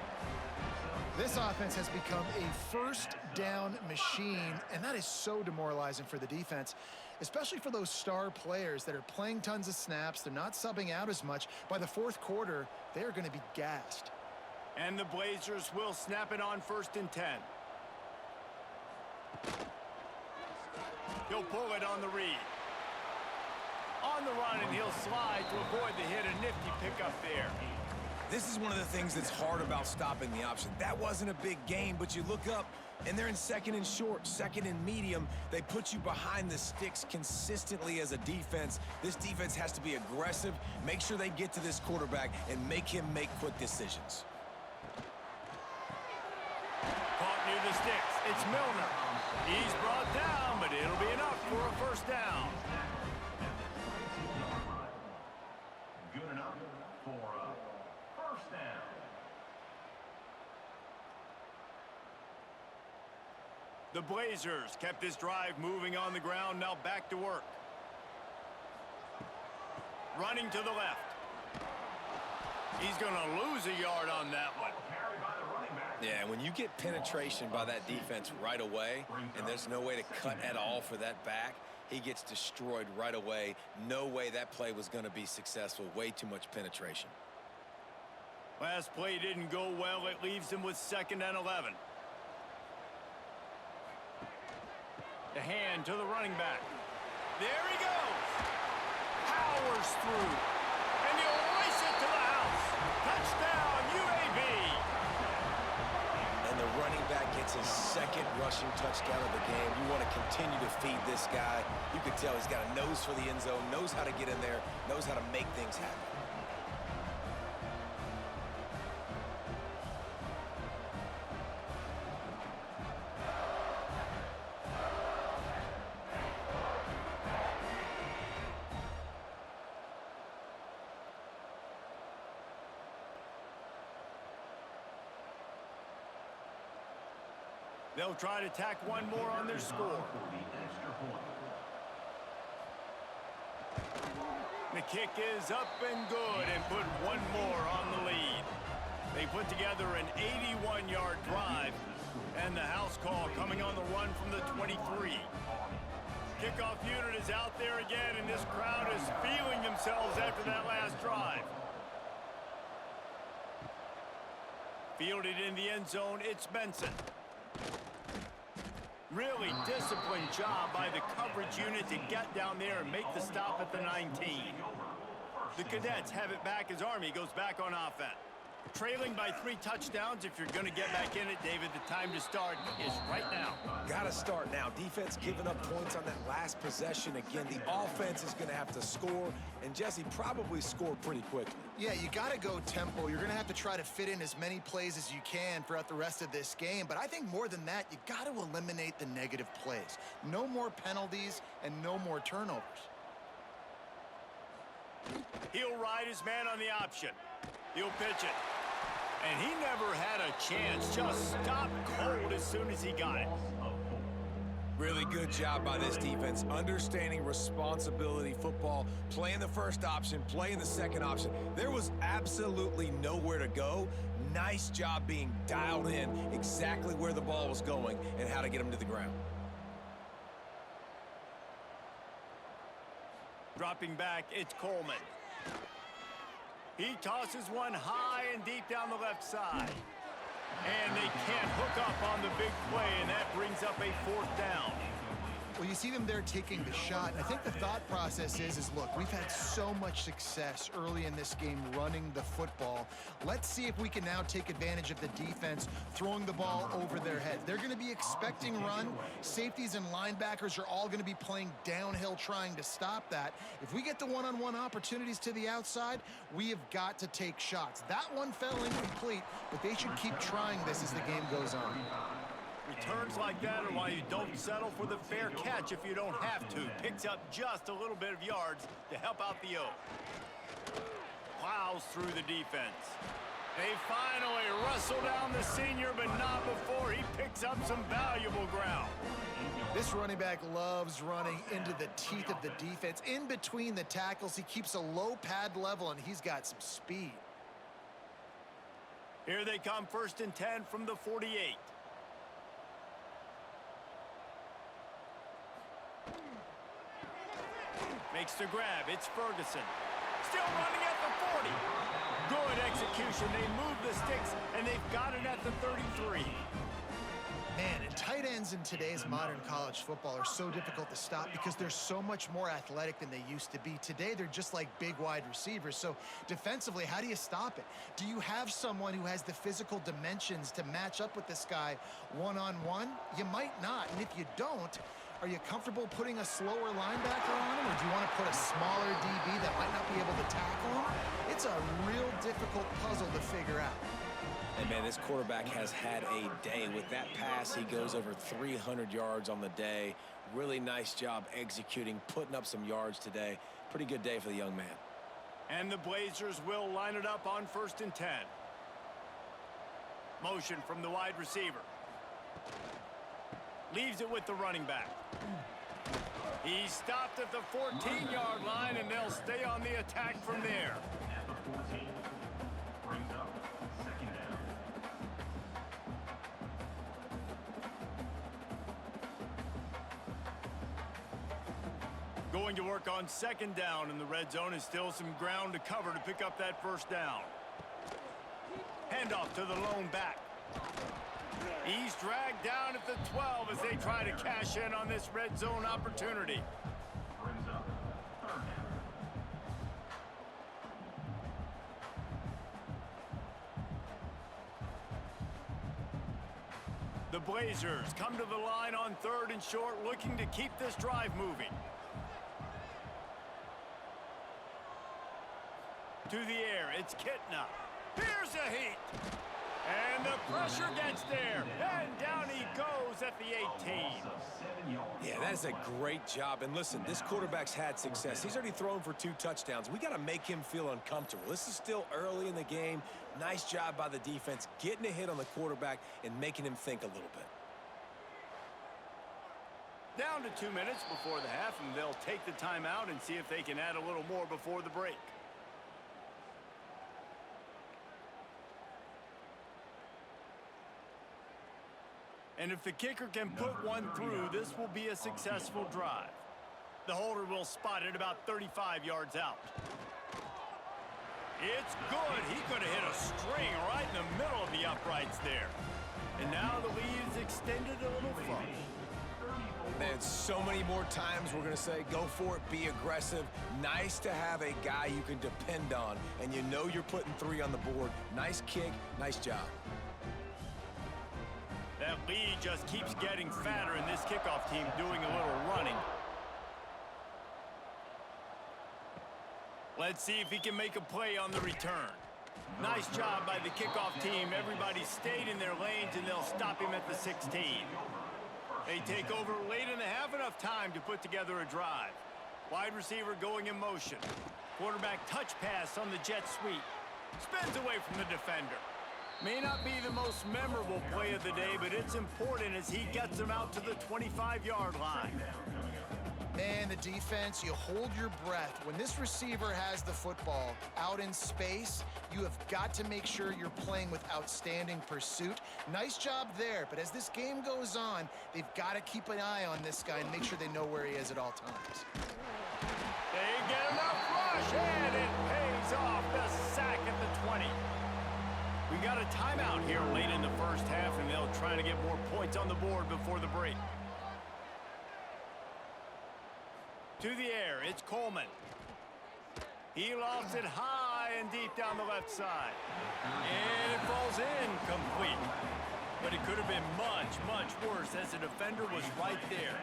This offense has become a first down machine, and that is so demoralizing for the defense, especially for those star players that are playing tons of snaps. They're not subbing out as much. By the fourth quarter, they're going to be gassed. And the Blazers will snap it on 1st and 10. He'll pull it on the read. On the run, and he'll slide to avoid the hit. A nifty pickup there. This is one of the things that's hard about stopping the option. That wasn't a big gain, but you look up, and they're in 2nd and short, 2nd and medium. They put you behind the sticks consistently as a defense. This defense has to be aggressive, make sure they get to this quarterback, and make him make quick decisions. Caught near the sticks. It's Milner. He's brought down, but it'll be enough for a first down. Good enough for a first down. The Blazers kept this drive moving on the ground, now back to work. Running to the left. He's going to lose a yard on that one. Carried by the running back. Yeah, when you get penetration by that defense right away, and there's no way to cut at all for that back, he gets destroyed right away. No way that play was going to be successful. Way too much penetration. Last play didn't go well. It leaves him with 2nd and 11. The hand to the running back. There he goes. Powers through. And he'll race it to the house. Touchdown, UAB. And the running back gets his 2nd rushing touchdown of the game. You want to continue to feed this guy. You can tell he's got a nose for the end zone, knows how to get in there, knows how to make things happen. They'll try to tack one more on their score. For the extra point. The kick is up and good and put one more on the lead. They put together an 81-yard drive, and the house call coming on the run from the 23. Kickoff unit is out there again, and this crowd is feeling themselves after that last drive. Fielded in the end zone, it's Benson. Really disciplined job by the coverage unit to get down there and make the stop at the 19. The Cadets have it back as Army goes back on offense. Trailing by 3 touchdowns. If you're going to get back in it, David, the time to start is right now. Got to start now. Defense giving up points on that last possession. Again, the offense is going to have to score, and Jesse probably score pretty quickly. Yeah, you got to go tempo. You're going to have to try to fit in as many plays as you can throughout the rest of this game. But I think more than that, you got to eliminate the negative plays. No more penalties and no more turnovers. He'll ride his man on the option. He'll pitch it. And he never had a chance. Just stopped cold as soon as he got it. Really good job by this defense, understanding responsibility football, playing the first option, playing the second option. There was absolutely nowhere to go. Nice job being dialed in exactly where the ball was going and how to get him to the ground. Dropping back, it's Coleman. He tosses one high and deep down the left side. And they can't hook up on the big play, and that brings up a 4th down. Well, you see them there taking the shot. I think the thought process is look, we've had so much success early in this game running the football. Let's see if we can now take advantage of the defense throwing the ball over their heads. They're going to be expecting run. Safeties and linebackers are all going to be playing downhill trying to stop that. If we get the one-on-one opportunities to the outside, we have got to take shots. That one fell incomplete, but they should keep trying this as the game goes on. Returns like that are why you don't settle for the fair catch if you don't have to. Picks up just a little bit of yards to help out the O. Plows through the defense. They finally wrestle down the senior, but not before he picks up some valuable ground. This running back loves running into the teeth of the defense. In between the tackles, he keeps a low pad level, and he's got some speed. Here they come, 1st and 10 from the 48. Makes the grab. It's Ferguson. Still running at the 40. Good execution. They move the sticks, and they've got it at the 33. Man, and tight ends in today's modern college football are so difficult to stop because they're so much more athletic than they used to be. Today, they're just like big wide receivers. So defensively, how do you stop it? Do you have someone who has the physical dimensions to match up with this guy one-on-one? You might not. And if you don't, are you comfortable putting a slower linebacker on him, or do you want to put a smaller DB that might not be able to tackle him? It's a real difficult puzzle to figure out. And, man, this quarterback has had a day. With that pass, he goes over 300 yards on the day. Really nice job executing, putting up some yards today. Pretty good day for the young man. And the Blazers will line it up on 1st and 10. Motion from the wide receiver. Leaves it with the running back. He stopped at the 14-yard line, and they'll stay on the attack from there. At the 14, brings up 2nd down. Going to work on 2nd down, and the red zone is still some ground to cover to pick up that 1st down. Handoff to the lone back. He's dragged down at the 12 as they try to cash in on this red zone opportunity. Brings up 3rd down. The Blazers come to the line on 3rd and short, looking to keep this drive moving. To the air, it's Kitna. Here's a heat. And the pressure gets there. And down he goes at the 18. Yeah, that is a great job. And listen, this quarterback's had success. He's already thrown for 2 touchdowns. We got to make him feel uncomfortable. This is still early in the game. Nice job by the defense, getting a hit on the quarterback and making him think a little bit. Down to 2 minutes before the half, and they'll take the timeout and see if they can add a little more before the break. And if the kicker can put one through, this will be a successful drive. The holder will spot it about 35 yards out. It's good. He could have hit a string right in the middle of the uprights there. And now the lead is extended a little further. Man, so many more times we're going to say, go for it, be aggressive. Nice to have a guy you can depend on, and you know you're putting 3 on the board. Nice kick, nice job. That lead just keeps getting fatter, and this kickoff team doing a little running. Let's see if he can make a play on the return. Nice job by the kickoff team. Everybody stayed in their lanes, and they'll stop him at the 16. They take over late in the half, enough time to put together a drive. Wide receiver going in motion. Quarterback touch pass on the jet sweep. Spins away from the defender. May not be the most memorable play of the day, but it's important as he gets them out to the 25-yard line. Man, the defense, you hold your breath. When this receiver has the football out in space, you have got to make sure you're playing with outstanding pursuit. Nice job there, but as this game goes on, they've got to keep an eye on this guy and make sure they know where he is at all times. They get enough rush, and it pays off. The sack at the 20. We got a timeout here late in the first half, and they'll try to get more points on the board before the break. To the air, it's Coleman. He lofts it high and deep down the left side. And it falls incomplete. But it could have been much, much worse as the defender was right there.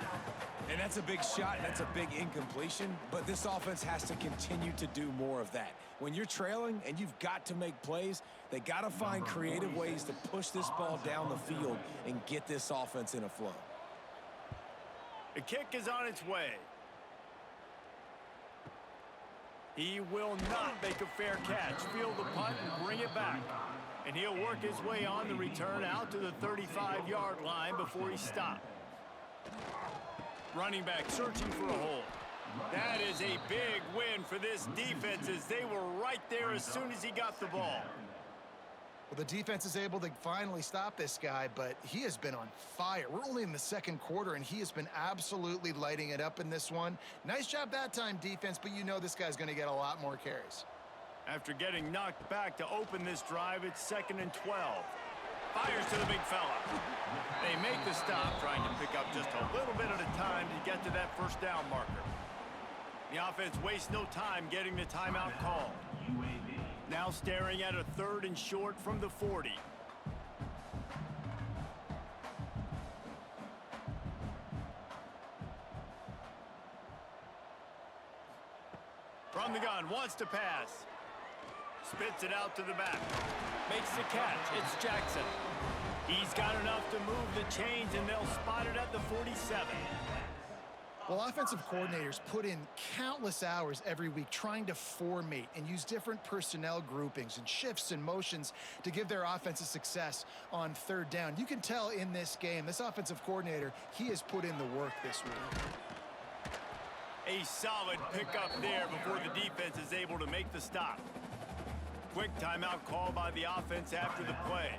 And that's a big shot, and that's a big incompletion, but this offense has to continue to do more of that. When you're trailing and you've got to make plays, they got to find creative ways to push this ball down the field and get this offense in a flow. The kick is on its way. He will not make a fair catch. Field the punt and bring it back. And he'll work his way on the return out to the 35-yard line before he stopped. Running back searching for a hole. That is a big win for this defense as they were right there as soon as he got the ball. Well, the defense is able to finally stop this guy, but he has been on fire. We're only in the second quarter, and he has been absolutely lighting it up in this one. Nice job that time, defense, but you know this guy's going to get a lot more carries. After getting knocked back to open this drive, it's 2nd and 12. Fires to the big fella. They make the stop, trying to pick up just a little bit at a time to get to that first down marker. The offense wastes no time getting the timeout called. UAB. Now staring at a 3rd and short from the 40. From the gun, wants to pass. Spits it out to the back. Makes the catch. It's Jackson. He's got enough to move the chains, and they'll spot it at the 47. Well, offensive coordinators put in countless hours every week trying to formate and use different personnel groupings and shifts and motions to give their offensive success on 3rd down. You can tell in this game, this offensive coordinator, he has put in the work this week. A solid pickup there before the defense is able to make the stop. Quick timeout call by the offense after the play.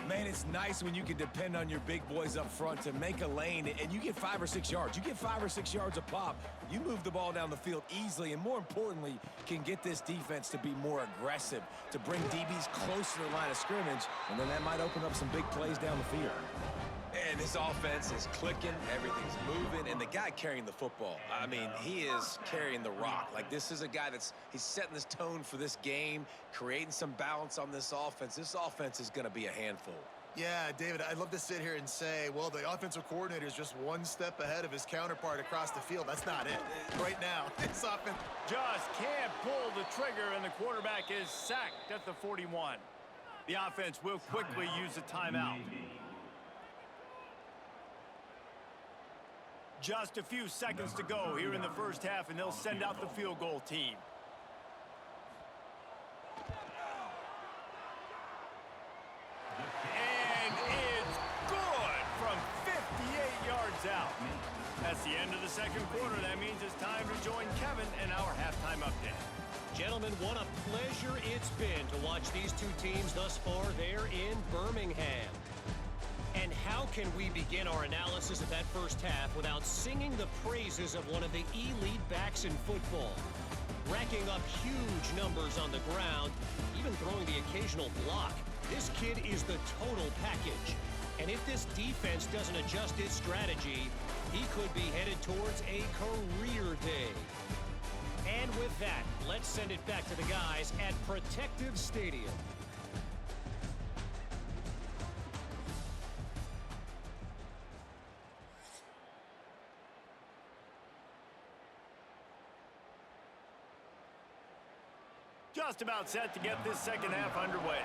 Man, it's nice when you can depend on your big boys up front to make a lane, and you get 5 or 6 yards. You get 5 or 6 yards a pop. You move the ball down the field easily, and more importantly, can get this defense to be more aggressive, to bring DBs close to the line of scrimmage, and then that might open up some big plays down the field. And this offense is clicking, everything's moving, and the guy carrying the football, I mean, he is carrying the rock. Like, this is a guy he's setting this tone for this game, creating some balance on this offense. This offense is going to be a handful. Yeah, David, I'd love to sit here and say, well, the offensive coordinator is just one step ahead of his counterpart across the field. That's not it. Right now, this offense just can't pull the trigger, and the quarterback is sacked at the 41. The offense will quickly use a timeout. Just a few seconds to go here in the first half, and they'll send out the field goal team. And it's good from 58 yards out. That's the end of the second quarter. That means it's time to join Kevin in our halftime update. Gentlemen, what a pleasure it's been to watch these two teams thus far there in Birmingham. And how can we begin our analysis of that first half without singing the praises of one of the elite backs in football? Racking up huge numbers on the ground, even throwing the occasional block. This kid is the total package. And if this defense doesn't adjust its strategy, he could be headed towards a career day. And with that, let's send it back to the guys at Protective Stadium. Just about set to get this second half underway.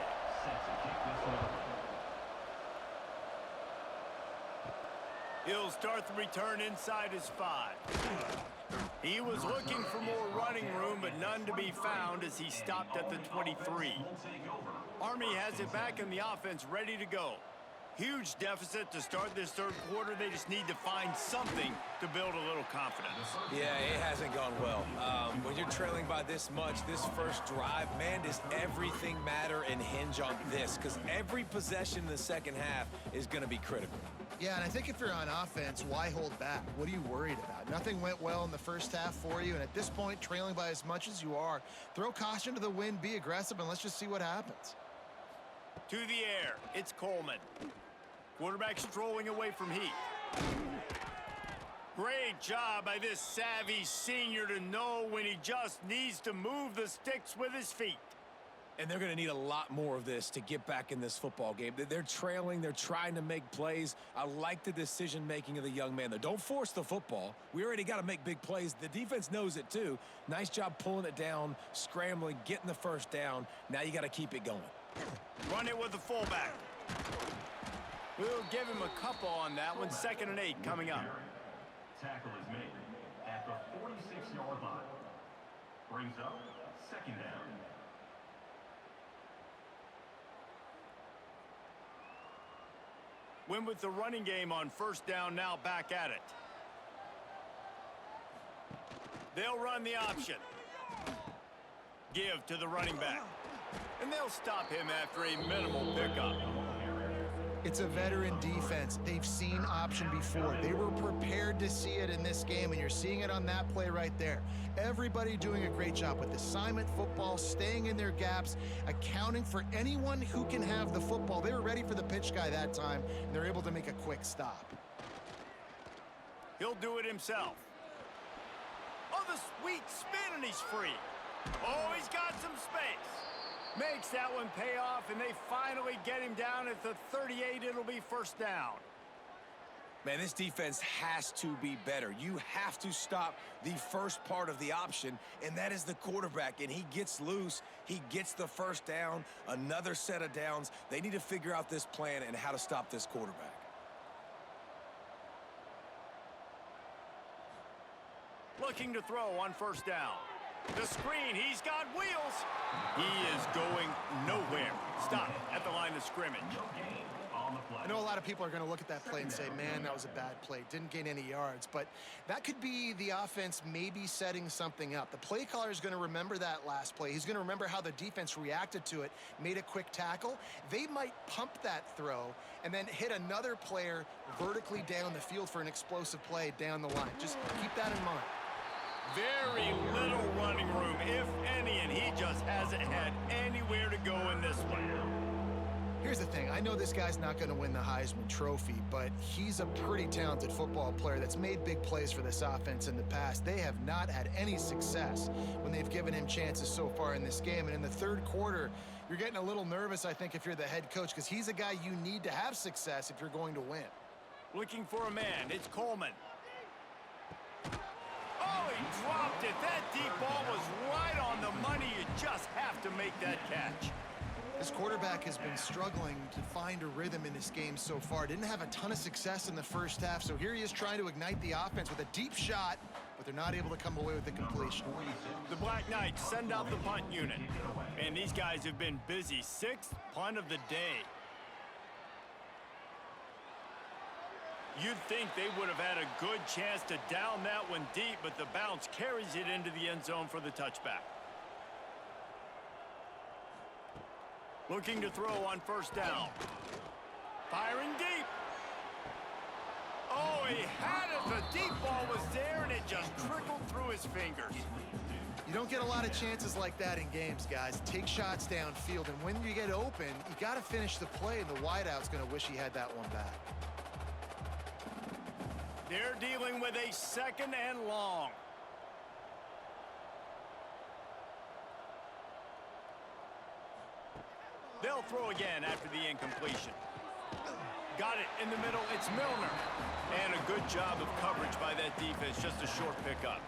He'll start the return inside his 5. He was looking for more running room, but none to be found as he stopped at the 23. Army has it back in the offense ready to go. Huge deficit to start this third quarter. They just need to find something to build a little confidence. Yeah, it hasn't gone well. When you're trailing by this much, this first drive, man, does everything matter and hinge on this? Because every possession in the second half is going to be critical. Yeah, and I think if you're on offense, why hold back? What are you worried about? Nothing went well in the first half for you, and at this point, trailing by as much as you are, throw caution to the wind, be aggressive, and let's just see what happens. To the air, it's Coleman. Quarterback strolling away from Heat. Great job by this savvy senior to know when he just needs to move the sticks with his feet. And they're going to need a lot more of this to get back in this football game. They're trailing. They're trying to make plays. I like the decision-making of the young man, though. Don't force the football. We already got to make big plays. The defense knows it, too. Nice job pulling it down, scrambling, getting the first down. Now you got to keep it going. Run it with the fullback. We'll give him a couple on that one. 2nd and 8 coming up. Tackle is made at the 46-yard line. Brings up 2nd down. Win with the running game on 1st down, now back at it. They'll run the option. Give to the running back. And they'll stop him after a minimal pickup. It's a veteran defense. They've seen option before. They were prepared to see it in this game, and you're seeing it on that play right there. Everybody doing a great job with assignment football, staying in their gaps, accounting for anyone who can have the football. They were ready for the pitch guy that time, and they're able to make a quick stop. He'll do it himself. Oh, the sweet spin, and he's free. Oh, he's got some space. Makes that one pay off, and they finally get him down at the 38. It'll be 1st down. Man, this defense has to be better. You have to stop the first part of the option, and that is the quarterback. And he gets loose. He gets the 1st down, another set of downs. They need to figure out this plan and how to stop this quarterback. Looking to throw on 1st down. The screen, he's got wheels. He is going nowhere. Stop at the line of scrimmage. I know a lot of people are going to look at that play and say, man, that was a bad play. Didn't gain any yards. But that could be the offense maybe setting something up. The play caller is going to remember that last play. He's going to remember how the defense reacted to it, made a quick tackle. They might pump that throw and then hit another player vertically down the field for an explosive play down the line. Just keep that in mind. Very little running room, if any, and he just hasn't had anywhere to go in this one. Here's the thing. I know this guy's not going to win the Heisman Trophy, but he's a pretty talented football player that's made big plays for this offense in the past. They have not had any success when they've given him chances so far in this game. And in the 3rd quarter, you're getting a little nervous, I think, if you're the head coach, because he's a guy you need to have success if you're going to win. Looking for a man. It's Coleman. Oh, he dropped it. That deep ball was right on the money. You just have to make that catch. This quarterback has been struggling to find a rhythm in this game so far. Didn't have a ton of success in the 1st half, so here he is trying to ignite the offense with a deep shot, but they're not able to come away with the completion. The Black Knights send out the punt unit. And these guys have been busy. 6th punt of the day. You'd think they would have had a good chance to down that one deep, but the bounce carries it into the end zone for the touchback. Looking to throw on 1st down. Firing deep. Oh, he had it. The deep ball was there, and it just trickled through his fingers. You don't get a lot of chances like that in games, guys. Take shots downfield, and when you get open, you got to finish the play, and the wideout's going to wish he had that one back. They're dealing with a 2nd and long. They'll throw again after the incompletion. Got it in the middle. It's Milner. And a good job of coverage by that defense. Just a short pickup.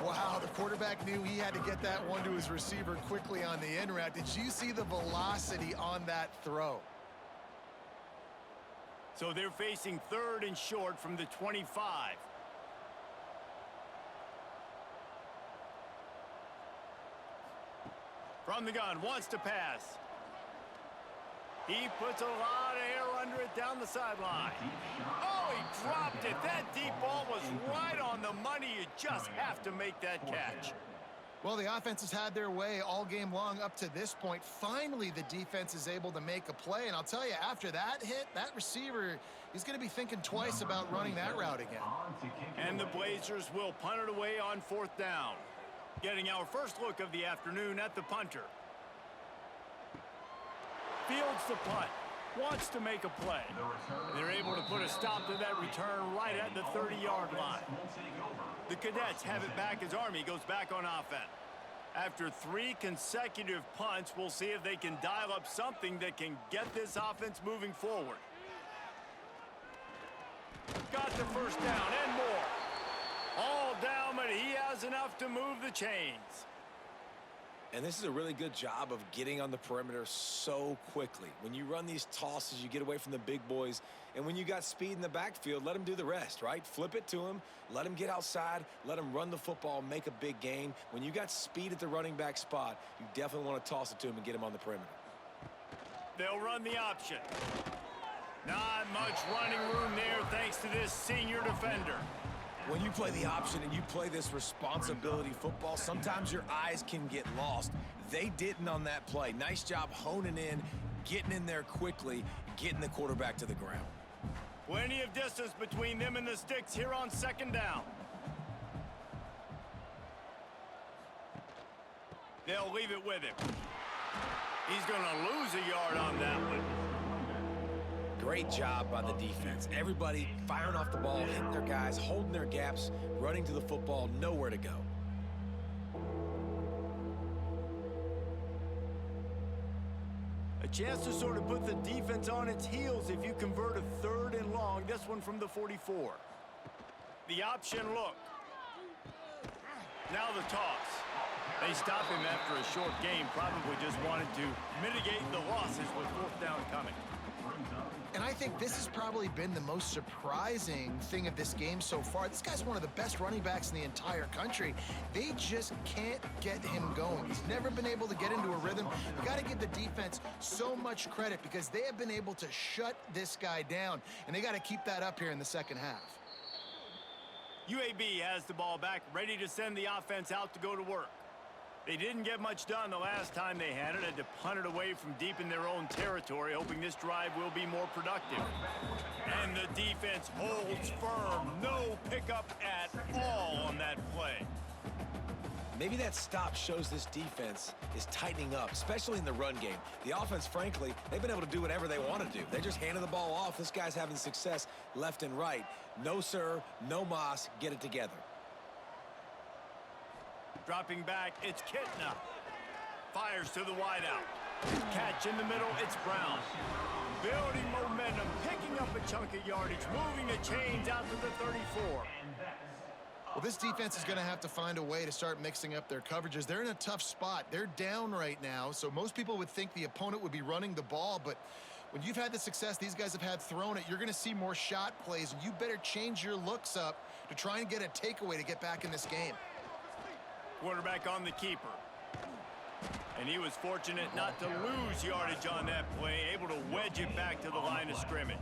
Wow, the quarterback knew he had to get that one to his receiver quickly on the in route. Did you see the velocity on that throw? So they're facing 3rd and short from the 25. From the gun, wants to pass. He puts a lot of air under it down the sideline. Oh, he dropped it. That deep ball was right on the money. You just have to make that catch. Well, the offense has had their way all game long up to this point. Finally, the defense is able to make a play. And I'll tell you, after that hit, that receiver, he's going to be thinking twice about running that route again. And the Blazers will punt it away on 4th down. Getting our first look of the afternoon at the punter. Fields the punt. wants to make a play. And they're able to put a stop to that return right at the 30-yard line. The Cadets have it back as Army goes back on offense. After 3 consecutive punts, we'll see if they can dial up something that can get this offense moving forward. Got the first down and more. All down, but he has enough to move the chains. And this is a really good job of getting on the perimeter so quickly. When you run these tosses, you get away from the big boys. And when you got speed in the backfield, let them do the rest, right? Flip it to him, let him get outside, let him run the football, make a big gain. When you got speed at the running back spot, you definitely want to toss it to him and get him on the perimeter. They'll run the option. Not much running room there thanks to this senior defender. When you play the option and you play this responsibility football, sometimes your eyes can get lost. They didn't on that play. Nice job honing in, getting in there quickly, getting the quarterback to the ground. Plenty of distance between them and the sticks here on second down. They'll leave it with him. He's going to lose a yard on that one. Great job by the defense. Everybody firing off the ball, hitting their guys, holding their gaps, running to the football, nowhere to go. A chance to sort of put the defense on its heels if you convert a 3rd and long. This one from the 44. The option look. Now the toss. They stop him after a short game. Probably just wanted to mitigate the losses with 4th down coming. And I think this has probably been the most surprising thing of this game so far. This guy's one of the best running backs in the entire country. They just can't get him going. He's never been able to get into a rhythm. You got to give the defense so much credit because they have been able to shut this guy down, and they got to keep that up here in the second half. UAB has the ball back, ready to send the offense out to go to work. They didn't get much done the last time they had to punt it away from deep in their own territory, hoping this drive will be more productive. And the defense holds firm. No pickup at all on that play. Maybe that stop shows this defense is tightening up, especially in the run game. The offense, frankly, they've been able to do whatever they want to do. They just handed the ball off. This guy's having success left and right. No, sir, no mas, get it together. Dropping back, it's Kitna. Fires to the wideout. Catch in the middle, it's Brown. Building momentum, picking up a chunk of yardage, moving the chains out to the 34. Well, this defense is going to have to find a way to start mixing up their coverages. They're in a tough spot. They're down right now, so most people would think the opponent would be running the ball, but when you've had the success these guys have had throwing it, you're going to see more shot plays, and you better change your looks up to try and get a takeaway to get back in this game. Quarterback on the keeper. And he was fortunate not to lose yardage on that play, able to wedge it back to the line of scrimmage.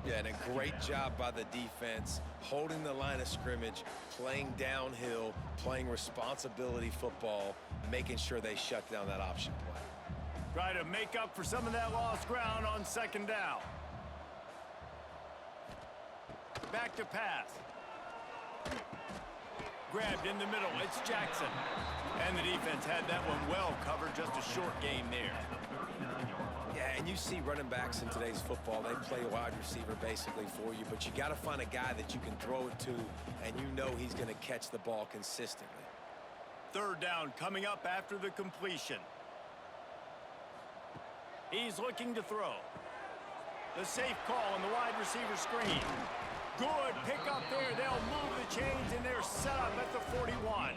Yeah, and a great job by the defense, holding the line of scrimmage, playing downhill, playing responsibility football, making sure they shut down that option play. Try to make up for some of that lost ground on second down. Back to pass. Grabbed in the middle, it's Jackson. And the defense had that one well covered, just a short gain there. Yeah, and you see running backs in today's football, they play wide receiver basically for you, but you got to find a guy that you can throw it to, and you know he's going to catch the ball consistently. 3rd down coming up after the completion. He's looking to throw. The safe call on the wide receiver screen. Good pick up there. They'll move the chains, and they're set up at the 41.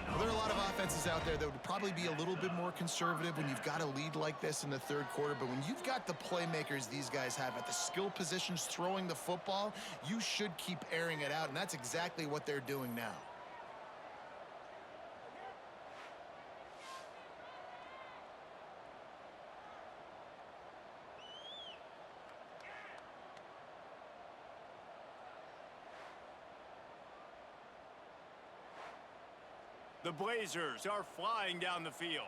Well, there are a lot of offenses out there that would probably be a little bit more conservative when you've got a lead like this in the 3rd quarter. But when you've got the playmakers these guys have at the skill positions throwing the football, you should keep airing it out. And that's exactly what they're doing now. The Blazers are flying down the field.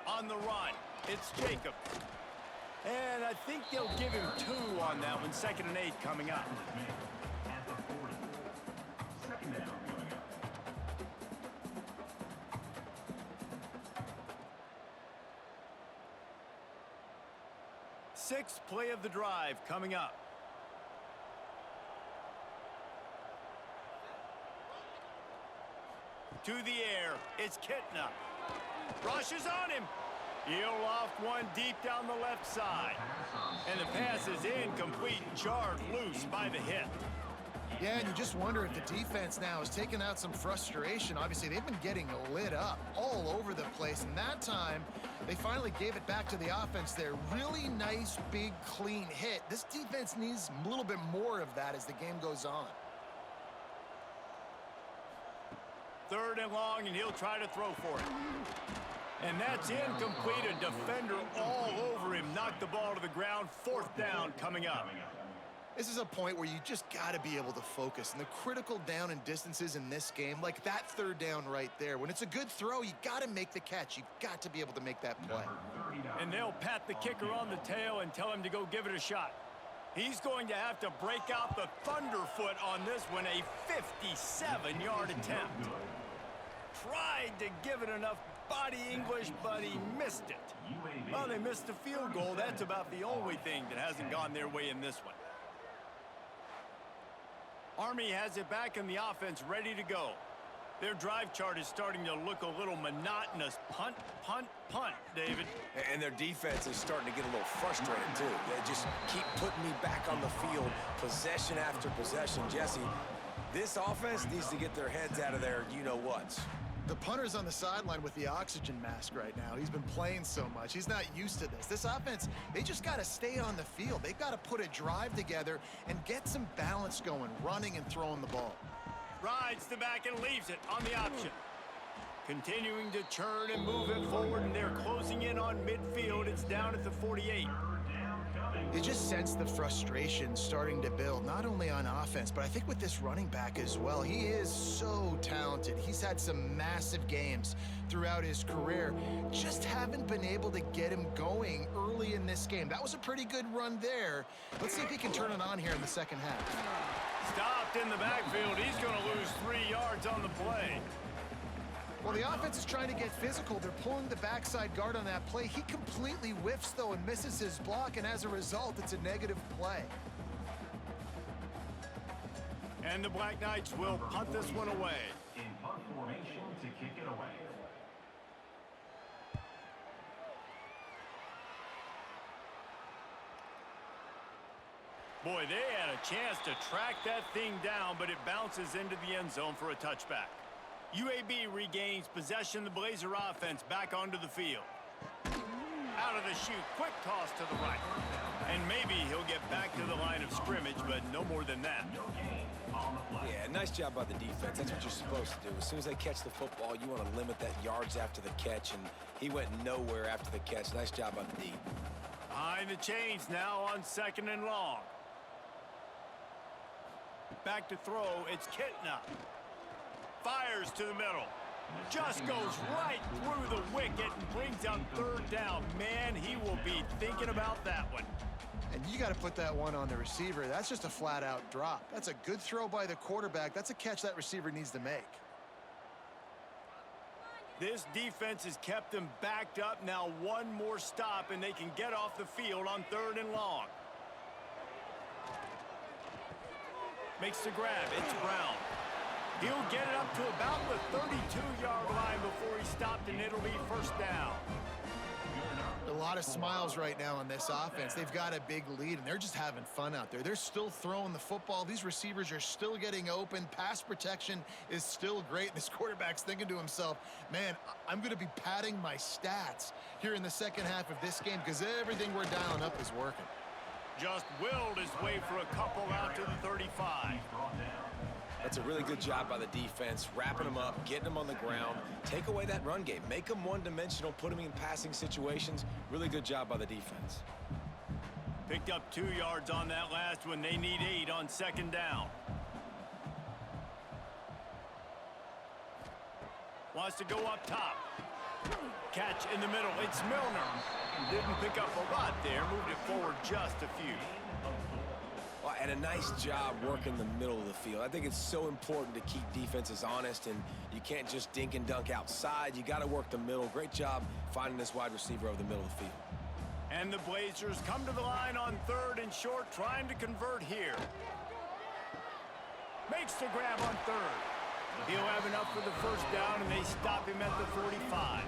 On the run, it's Jacobs. And I think they'll give him 2 on that one. 2nd and 8 coming up. sixth play of the drive coming up. To the air, it's Kitna. Rushes on him. He'll loft one deep down the left side. And the pass is incomplete, jarred loose by the hit. Yeah, and you just wonder if the defense now has taken out some frustration. Obviously, they've been getting lit up all over the place, and that time, they finally gave it back to the offense there. Really nice, big, clean hit. This defense needs a little bit more of that as the game goes on. 3rd and long, and he'll try to throw for it. And that's incomplete. A defender all over him. Knocked the ball to the ground. 4th down coming up. This is a point where you just got to be able to focus. And the critical down and distances in this game, like that 3rd down right there, when it's a good throw, you got to make the catch. You've got to be able to make that play. And they'll pat the kicker on the tail and tell him to go give it a shot. He's going to have to break out the thunderfoot on this one, a 57-yard attempt. Tried to give it enough body English, but he missed it. Well, they missed the field goal. That's about the only thing that hasn't gone their way in this one. Army has it back in the offense, ready to go. Their drive chart is starting to look a little monotonous. Punt, punt, punt, David. And their defense is starting to get a little frustrated, too. They just keep putting me back on the field, possession after possession. Jesse, this offense needs to get their heads out of their you-know-whats. The punter's on the sideline with the oxygen mask right now. He's been playing so much. He's not used to this. This offense, they just got to stay on the field. They've got to put a drive together and get some balance going, running and throwing the ball. Rides the back and leaves it on the option. Continuing to churn and move it forward, and they're closing in on midfield. It's down at the 48. You just sense the frustration starting to build, not only on offense, but I think with this running back as well. He is so talented. He's had some massive games throughout his career. Just haven't been able to get him going early in this game. That was a pretty good run there. Let's see if he can turn it on here in the second half. Stopped in the backfield. He's going to lose 3 yards on the play. Well, the offense is trying to get physical. They're pulling the backside guard on that play. He completely whiffs, though, and misses his block, and as a result, it's a negative play. And the Black Knights will punt this one away. In punt formation to kick it away. Boy, they had a chance to track that thing down, but it bounces into the end zone for a touchback. UAB regains possession. The Blazer offense back onto the field. Out of the chute, quick toss to the right. And maybe he'll get back to the line of scrimmage, but no more than that. Yeah, nice job by the defense. That's what you're supposed to do. As soon as they catch the football, you want to limit that yards after the catch, and he went nowhere after the catch. Nice job by the D. Behind the chains now on 2nd and long. Back to throw, it's Kitna. Fires to the middle. Just goes right through the wicket and brings out 3rd down. Man, he will be thinking about that one. And you got to put that one on the receiver. That's just a flat-out drop. That's a good throw by the quarterback. That's a catch that receiver needs to make. This defense has kept them backed up. Now one more stop, and they can get off the field on 3rd and long. Makes the grab. It's Brown. He'll get it up to about the 32-yard line before he stopped, and it'll be 1st down. A lot of smiles right now on this offense. They've got a big lead, and they're just having fun out there. They're still throwing the football. These receivers are still getting open. Pass protection is still great. This quarterback's thinking to himself, man, I'm going to be padding my stats here in the second half of this game because everything we're dialing up is working. Just willed his way for a couple out to the 35. That's a really good job by the defense, wrapping them up, getting them on the ground. Take away that run game. Make them one-dimensional, put them in passing situations. Really good job by the defense. Picked up 2 yards on that last one. They need 8 on 2nd down. Wants to go up top. Catch in the middle. It's Milner. Didn't pick up a lot there. Moved it forward just a few. Well, and a nice job working the middle of the field. I think it's so important to keep defenses honest, and you can't just dink and dunk outside. You got to work the middle. Great job finding this wide receiver over the middle of the field. And the Blazers come to the line on 3rd and short, trying to convert here. Makes the grab on 3rd. He'll have enough for the first down, and they stop him at the 45.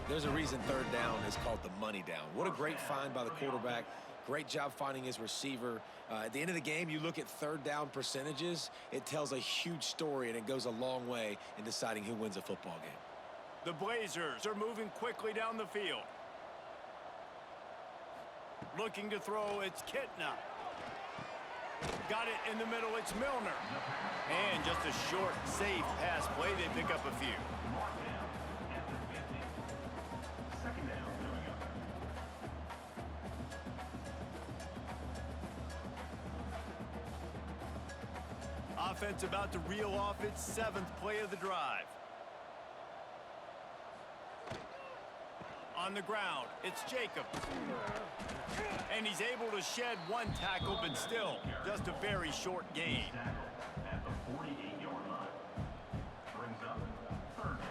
There's a reason 3rd down is called the money down. What a great find by the quarterback. Great job finding his receiver. At the end of the game, you look at 3rd down percentages. It tells a huge story, and it goes a long way in deciding who wins a football game. The Blazers are moving quickly down the field. Looking to throw, it's Kitna. Got it in the middle, it's Milner. And just a short, safe pass play, they pick up a few. Offense about to reel off its 7th play of the drive. On the ground, it's Jacobs. And he's able to shed 1 tackle, but still, just a very short gain. At the 48-yard line. Brings up 3rd down.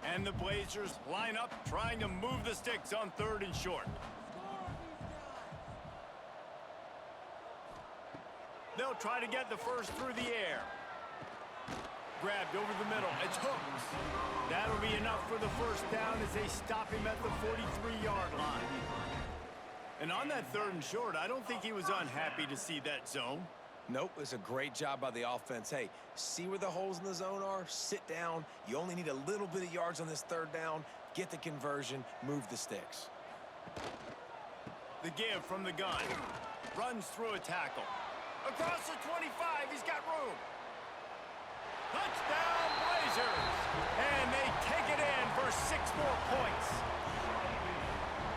And the Blazers line up, trying to move the sticks on 3rd and short. They'll try to get the first through the air. Grabbed over the middle. It's Hooks. That'll be enough for the first down as they stop him at the 43-yard line. And on that 3rd and short, I don't think he was unhappy to see that zone. Nope, it's a great job by the offense. Hey, see where the holes in the zone are? Sit down. You only need a little bit of yards on this 3rd down. Get the conversion. Move the sticks. The give from the gun. Runs through a tackle. Across the 25, he's got room. Touchdown, Blazers! And they take it in for 6 more points.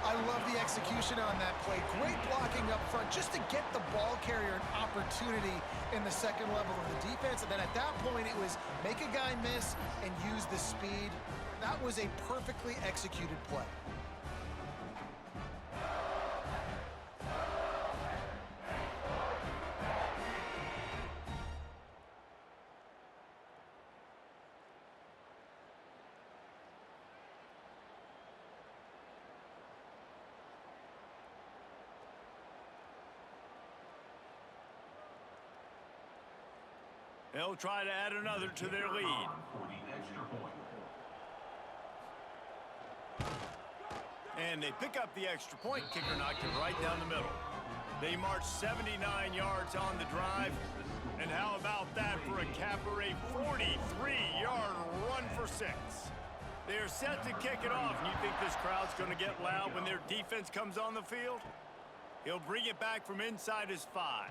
I love the execution on that play. Great blocking up front just to get the ball carrier an opportunity in the 2nd level of the defense. And then at that point, it was make a guy miss and use the speed. That was a perfectly executed play. They'll try to add another to their lead. For the extra point. And they pick up the extra point. Kicker knocked it right down the middle. They march 79 yards on the drive. And how about that for a capper, a 43-yard run for 6. They are set to kick it off. And you think this crowd's going to get loud when their defense comes on the field? He'll bring it back from inside his 5.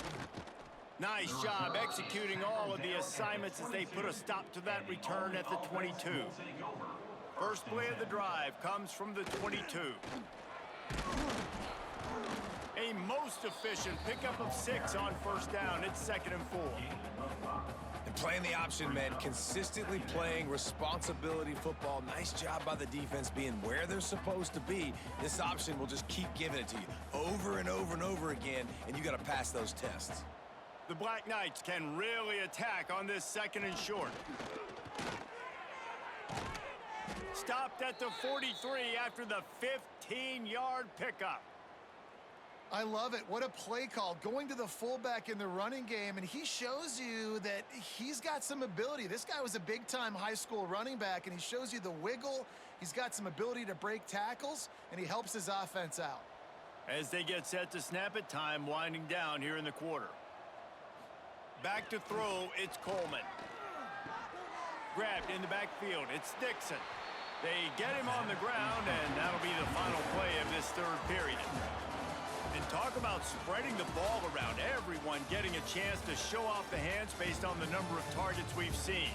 Nice job executing all of the assignments as they put a stop to that return at the 22. First play of the drive comes from the 22. A most efficient pickup of 6 on first down. It's 2nd and 4. And playing the option, man, consistently playing responsibility football. Nice job by the defense being where they're supposed to be. This option will just keep giving it to you over and over and over again, and you got to pass those tests. The Black Knights can really attack on this 2nd and short. Stopped at the 43 after the 15-yard pickup. I love it. What a play call. Going to the fullback in the running game, and he shows you that he's got some ability. This guy was a big-time high school running back, and he shows you the wiggle. He's got some ability to break tackles, and he helps his offense out. As they get set to snap it, time winding down here in the quarter. Back to throw, it's Coleman. Grabbed in the backfield, it's Dixon. They get him on the ground, and that'll be the final play of this 3rd period. And talk about spreading the ball around. Everyone getting a chance to show off the hands based on the number of targets we've seen.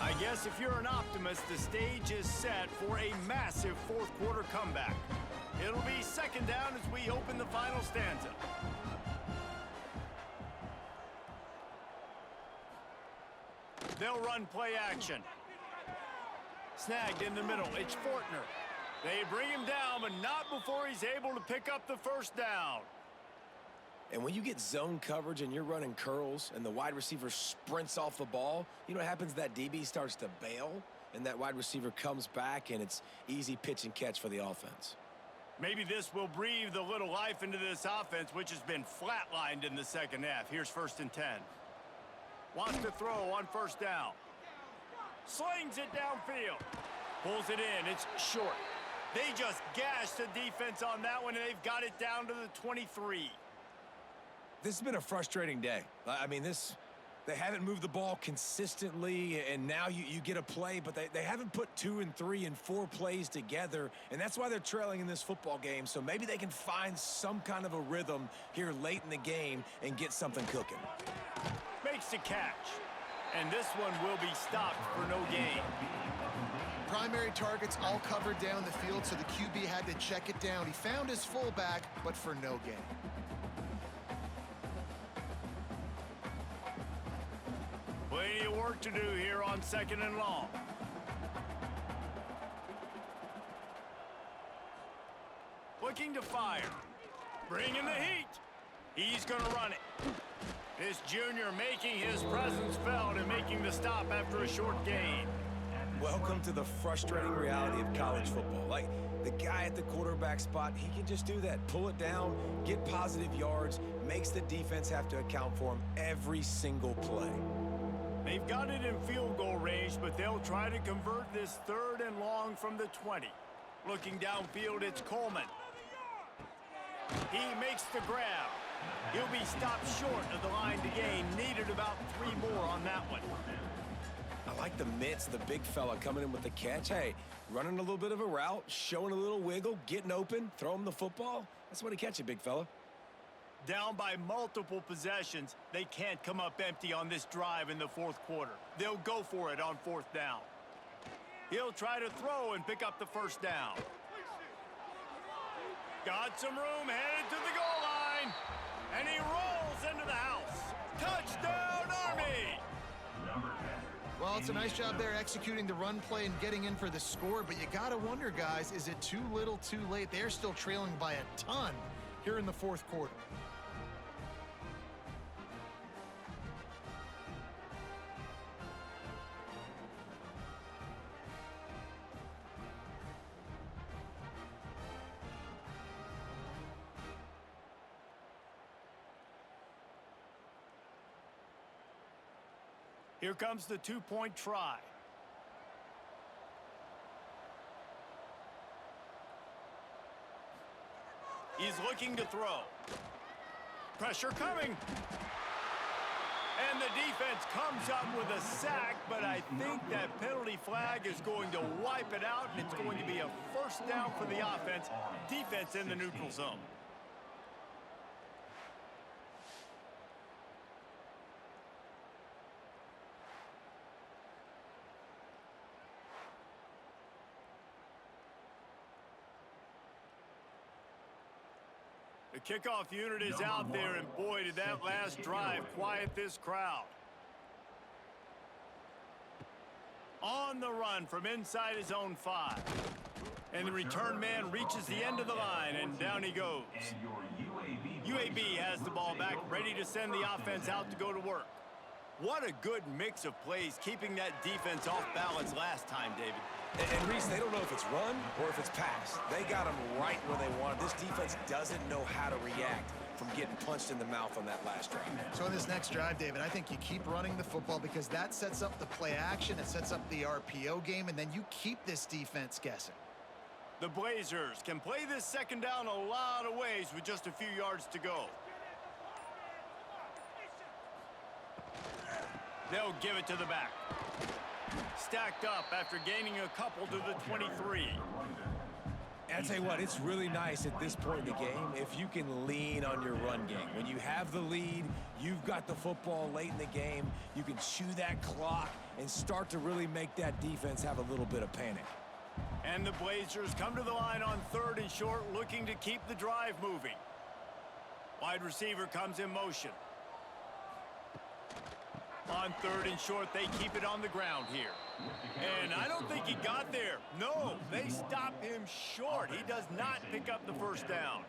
I guess if you're an optimist, the stage is set for a massive 4th quarter comeback. It'll be 2nd down as we open the final stanza. They'll run play action. Snagged in the middle, it's Fortner. They bring him down, but not before he's able to pick up the first down. And when you get zone coverage and you're running curls and the wide receiver sprints off the ball, you know what happens? That DB starts to bail, and that wide receiver comes back, and it's easy pitch and catch for the offense. Maybe this will breathe a little life into this offense, which has been flatlined in the second half. Here's 1st and 10. Wants to throw on 1st down. Slings it downfield. Pulls it in. It's short. They just gashed the defense on that one, and they've got it down to the 23. This has been a frustrating day. I mean, they haven't moved the ball consistently, and now you get a play, but they haven't put 2 and 3 and 4 plays together, and that's why they're trailing in this football game. So maybe they can find some kind of a rhythm here late in the game and get something cooking. Makes the catch, and this one will be stopped for no gain. Primary targets all covered down the field, so the QB had to check it down. He found his fullback, but for no gain. Plenty of work to do here on 2nd and long. Looking to fire. Bringing the heat. He's going to run it. This junior making his presence felt and making the stop after a short gain. Welcome to the frustrating reality of college football. Like, the guy at the quarterback spot, he can just do that. Pull it down, get positive yards, makes the defense have to account for him every single play. They've got it in field goal range, but they'll try to convert this 3rd and long from the 20. Looking downfield, it's Coleman. He makes the grab. He'll be stopped short of the line to gain. Needed about 3 more on that one. I like the mitts, the big fella coming in with the catch. Hey, running a little bit of a route, showing a little wiggle, getting open, throw him the football. That's what he catch it, big fella. Down by multiple possessions, they can't come up empty on this drive in the 4th quarter. They'll go for it on 4th down. He'll try to throw and pick up the 1st down. Got some room, headed to the goal line, and he rolls into the house. Touchdown, Army! Well, it's a nice job there executing the run play and getting in for the score, but you got to wonder, guys, is it too little too late? They're still trailing by a ton here in the 4th quarter. Here comes the 2-point try. He's looking to throw. Pressure coming. And the defense comes up with a sack, but I think that penalty flag is going to wipe it out, and it's going to be a 1st down for the offense. Defense in the neutral zone. The kickoff unit is out there, and boy, did that last drive quiet this crowd. On the run from inside his own 5. And the return man reaches the end of the line, and down he goes. UAB has the ball back, ready to send the offense out to go to work. What a good mix of plays, keeping that defense off balance last time, David. And Reese, they don't know if it's run or if it's pass. They got them right where they want. This defense doesn't know how to react from getting punched in the mouth on that last drive. So in this next drive, David, I think you keep running the football because that sets up the play action, it sets up the RPO game, and then you keep this defense guessing. The Blazers can play this 2nd down a lot of ways with just a few yards to go. They'll give it to the back. Stacked up after gaining a couple to the 23. And I'll tell you what, it's really nice at this point in the game if you can lean on your run game. When you have the lead, you've got the football late in the game, you can chew that clock and start to really make that defense have a little bit of panic. And the Blazers come to the line on 3rd and short, looking to keep the drive moving. Wide receiver comes in motion. On 3rd and short, they keep it on the ground here. And I don't think he got there. No, they stop him short. He does not pick up the 1st down.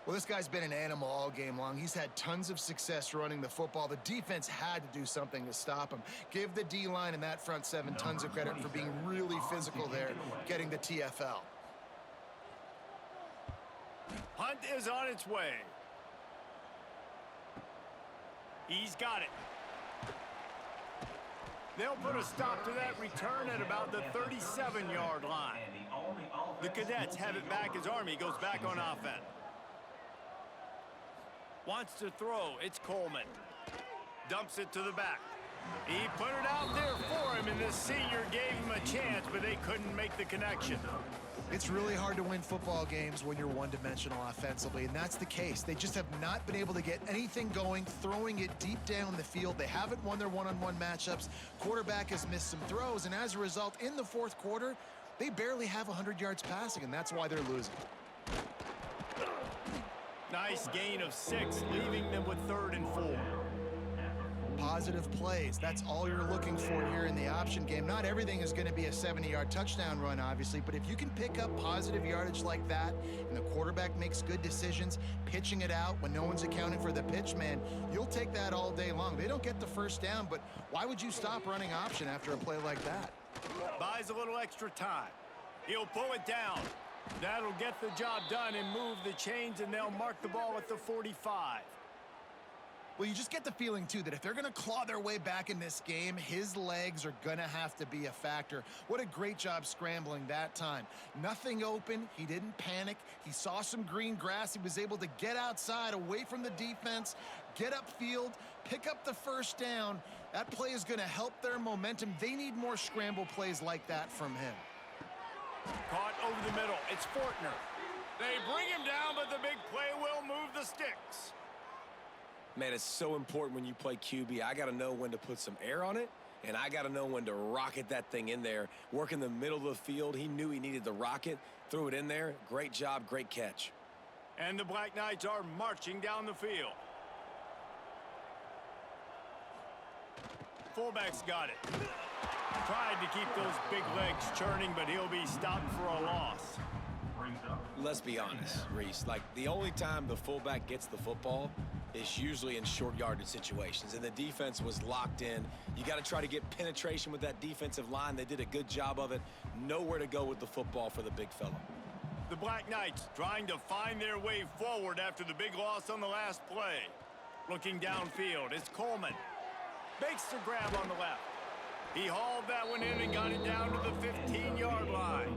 Well, this guy's been an animal all game long. He's had tons of success running the football. The defense had to do something to stop him. Give the D-line and that front seven tons of credit for being really physical there, getting the TFL. Punt is on its way. He's got it. They'll put a stop to that return at about the 37-yard line. The Cadets have it back as Army goes back on offense. Wants to throw. It's Coleman. Dumps it to the back. He put it out there for him, and this senior gave him a chance, but they couldn't make the connection. It's really hard to win football games when you're one-dimensional offensively, and that's the case. They just have not been able to get anything going, throwing it deep down the field. They haven't won their one-on-one matchups. Quarterback has missed some throws, and as a result, in the fourth quarter, they barely have 100 yards passing, and that's why they're losing. Nice gain of 6, leaving them with 3rd and 4. Positive plays. That's all you're looking for here in the option game. Not everything is going to be a 70-yard touchdown run, obviously, but if you can pick up positive yardage like that and the quarterback makes good decisions, pitching it out when no one's accounting for the pitch, man, you'll take that all day long. They don't get the first down, but why would you stop running option after a play like that? Buys a little extra time. He'll pull it down. That'll get the job done and move the chains, and they'll mark the ball at the 45. Well, you just get the feeling, too, that if they're going to claw their way back in this game, his legs are going to have to be a factor. What a great job scrambling that time. Nothing open. He didn't panic. He saw some green grass. He was able to get outside, away from the defense, get upfield, pick up the first down. That play is going to help their momentum. They need more scramble plays like that from him. Caught over the middle. It's Fortner. They bring him down, but the big play will move the sticks. Man, it's so important when you play QB. I got to know when to put some air on it, and I got to know when to rocket that thing in there. Work in the middle of the field. He knew he needed the rocket, threw it in there. Great job, great catch. And the Black Knights are marching down the field. Fullback's got it. Tried to keep those big legs churning, but he'll be stopped for a loss. Let's be honest, Reese. Like, the only time the fullback gets the football is usually in short yardage situations, and the defense was locked in. You got to try to get penetration with that defensive line. They did a good job of it. Nowhere to go with the football for the big fella. The Black Knights trying to find their way forward after the big loss on the last play. Looking downfield, it's Coleman. Makes the grab on the left. He hauled that one in and got it down to the 15-yard line.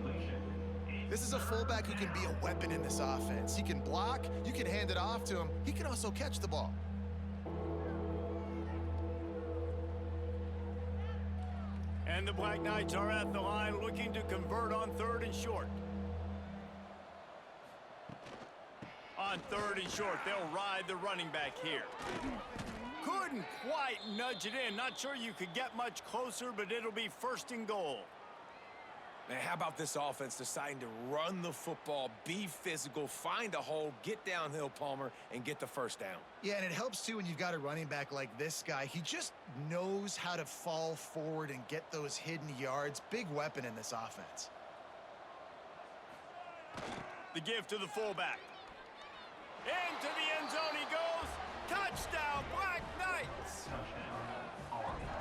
This is a fullback who can be a weapon in this offense. He can block, you can hand it off to him, he can also catch the ball. And the Black Knights are at the line looking to convert on 3rd and short. On 3rd and short, they'll ride the running back here. Couldn't quite nudge it in. Not sure you could get much closer, but it'll be 1st and goal. Man, how about this offense deciding to run the football, be physical, find a hole, get downhill, Palmer, and get the first down? Yeah, and it helps, too, when you've got a running back like this guy. He just knows how to fall forward and get those hidden yards. Big weapon in this offense. The give to the fullback. Into the end zone he goes. Touchdown, Black Knights!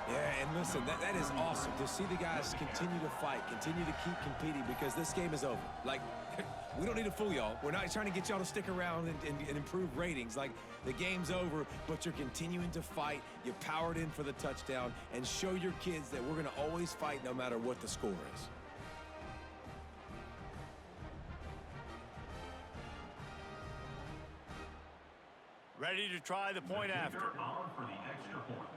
Yeah, and listen, that is awesome to see the guys continue to fight, continue to keep competing, because this game is over. Like, we don't need to fool y'all. We're not trying to get y'all to stick around and improve ratings. Like, the game's over, but you're continuing to fight. You powered in for the touchdown, and show your kids that we're going to always fight no matter what the score is. Ready to try the point after. On for the extra point.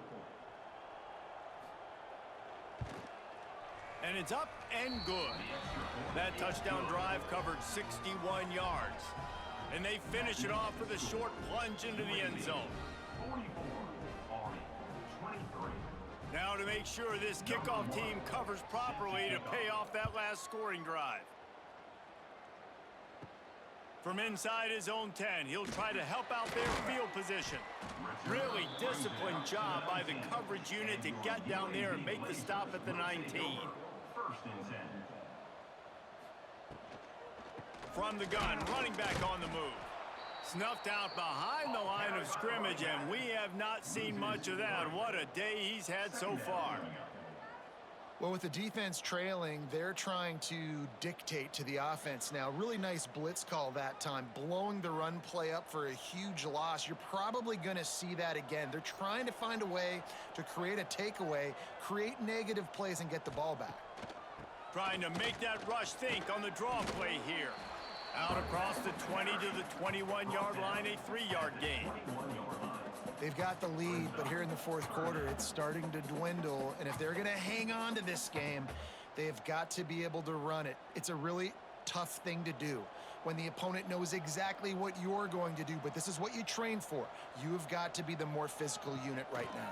And it's up and good. That touchdown drive covered 61 yards. And they finish it off with a short plunge into the end zone. 44, Army, 23. Now to make sure this kickoff team covers properly to pay off that last scoring drive. From inside his own 10, he'll try to help out their field position. Really disciplined job by the coverage unit to get down there and make the stop at the 19. 1st and 10. From the gun, running back on the move. Snuffed out behind the line of scrimmage, and we have not seen much of that. What a day he's had so far. Well, with the defense trailing, they're trying to dictate to the offense now. Really nice blitz call that time, blowing the run play up for a huge loss. You're probably going to see that again. They're trying to find a way to create a takeaway, create negative plays, and get the ball back. Trying to make that rush think on the draw play here. Out across the 20 to the 21-yard line, a 3-yard gain. They've got the lead, but here in the fourth quarter, it's starting to dwindle. And if they're going to hang on to this game, they've got to be able to run it. It's a really tough thing to do when the opponent knows exactly what you're going to do, but this is what you train for. You've got to be the more physical unit right now.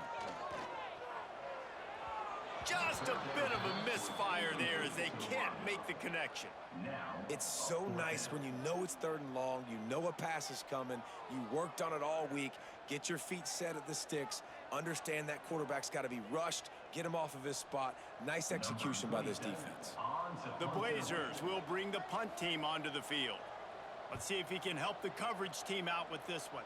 Just a bit of a misfire there as they can't make the connection. It's so nice when you know it's 3rd and long, you know a pass is coming, you worked on it all week, get your feet set at the sticks, understand that quarterback's got to be rushed, get him off of his spot. Nice execution by this defense. The Blazers will bring the punt team onto the field. Let's see if he can help the coverage team out with this one.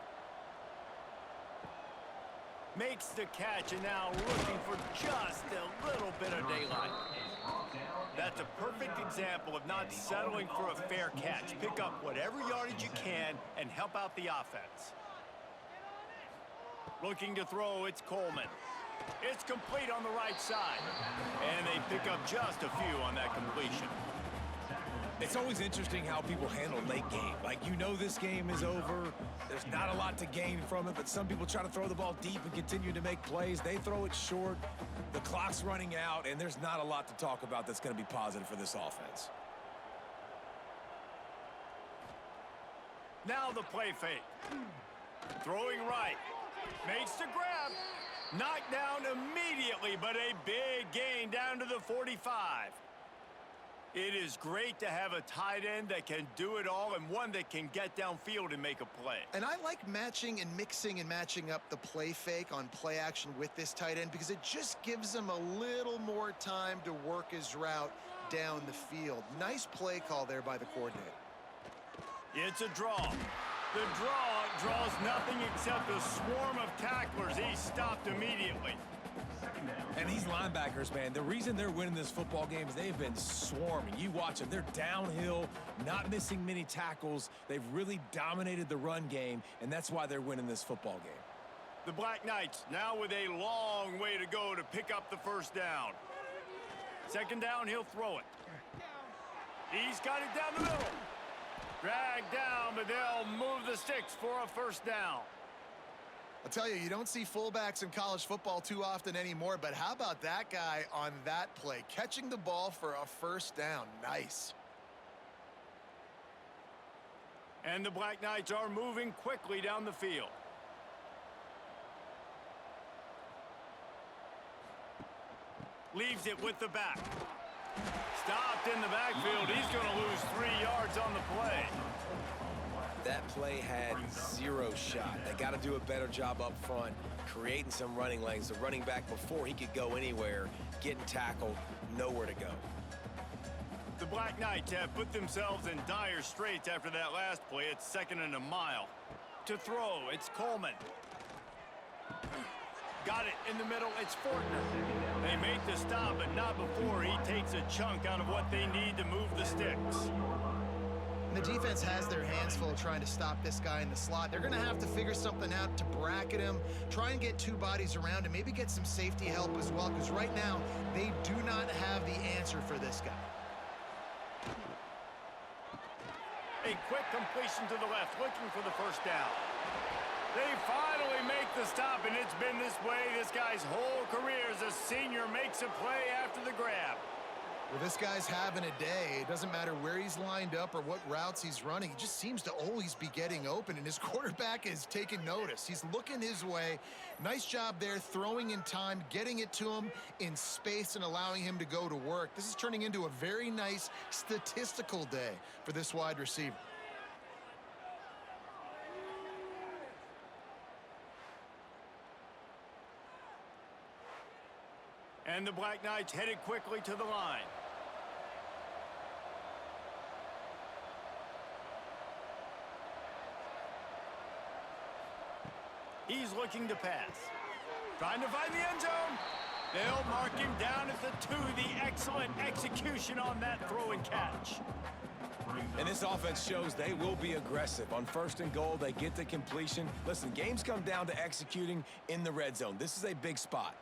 Makes the catch, and now looking for just a little bit of daylight. That's a perfect example of not settling for a fair catch. Pick up whatever yardage you can and help out the offense. Looking to throw, it's Coleman. It's complete on the right side. And they pick up just a few on that completion. It's always interesting how people handle late game. Like, you know this game is over. There's not a lot to gain from it, but some people try to throw the ball deep and continue to make plays. They throw it short. The clock's running out, and there's not a lot to talk about that's going to be positive for this offense. Now the play fake. Throwing right. Makes the grab. Knocked down immediately, but a big gain down to the 45. It is great to have a tight end that can do it all and one that can get downfield and make a play. And I like matching and mixing and matching up the play fake on play action with this tight end because it just gives him a little more time to work his route down the field. Nice play call there by the coordinator. It's a draw. The draw draws nothing except a swarm of tacklers. He's stopped immediately. And these linebackers, man, the reason they're winning this football game is they've been swarming. You watch them. They're downhill, not missing many tackles. They've really dominated the run game, and that's why they're winning this football game. The Black Knights now with a long way to go to pick up the first down. 2nd down, he'll throw it. He's got it down the middle. Dragged down, but they'll move the sticks for a first down. I'll tell you, you don't see fullbacks in college football too often anymore, but how about that guy on that play? Catching the ball for a first down. Nice. And the Black Knights are moving quickly down the field. Leaves it with the back. Stopped in the backfield. He's going to lose 3 yards on the play. That play had 0 shot. They got to do a better job up front, creating some running lanes. The running back, before he could go anywhere, getting tackled, nowhere to go. The Black Knights have put themselves in dire straits after that last play. It's 2nd and a mile. To throw, it's Coleman. Got it in the middle, it's Fortner. They make the stop, but not before he takes a chunk out of what they need to move the sticks. And the defense has their hands full trying to stop this guy in the slot. They're going to have to figure something out to bracket him, try and get 2 bodies around him, maybe get some safety help as well, because right now they do not have the answer for this guy. A quick completion to the left, looking for the first down. They finally make the stop, and it's been this way this guy's whole career as a senior. Makes a play after the grab. Well, this guy's having a day. It doesn't matter where he's lined up or what routes he's running. He just seems to always be getting open, and his quarterback is taking notice. He's looking his way. Nice job there, throwing in time, getting it to him in space and allowing him to go to work. This is turning into a very nice statistical day for this wide receiver. And the Black Knights headed quickly to the line. He's looking to pass. Trying to find the end zone. They'll mark him down at the 2. The excellent execution on that throw and catch. And this offense shows they will be aggressive. On 1st and goal, they get the completion. Listen, games come down to executing in the red zone. This is a big spot.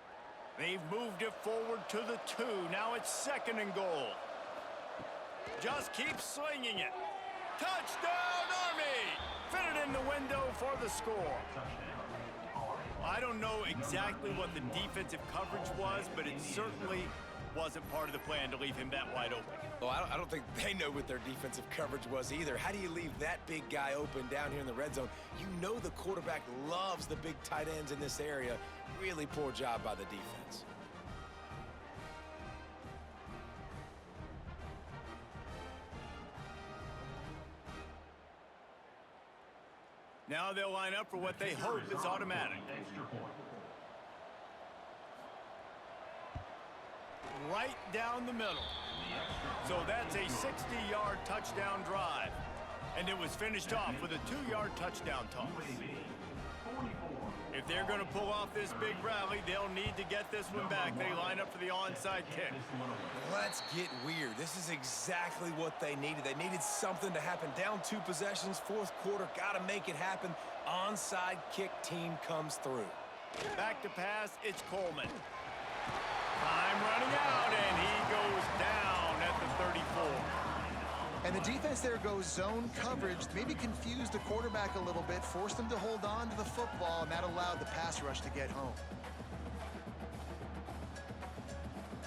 They've moved it forward to the 2. Now it's 2nd and goal. Just keep slinging it. Touchdown, Army! Fitted in the window for the score. I don't know exactly what the defensive coverage was, but it certainly wasn't part of the plan to leave him that wide open. Well, I don't think they know what their defensive coverage was either. How do you leave that big guy open down here in the red zone? You know the quarterback loves the big tight ends in this area. Really poor job by the defense. Now they'll line up for what they hope is automatic. Right down the middle. So that's a 60-yard touchdown drive. And it was finished off with a 2-yard touchdown toss. If they're going to pull off this big rally, they'll need to get this one back. They line up for the onside kick. Let's get weird. This is exactly what they needed. They needed something to happen. Down 2 possessions, 4th quarter, got to make it happen. Onside kick team comes through. Back to pass, it's Coleman. Time running out, and he goes down at the 34. And the defense there goes zone coverage, maybe confused the quarterback a little bit, forced him to hold on to the football, and that allowed the pass rush to get home.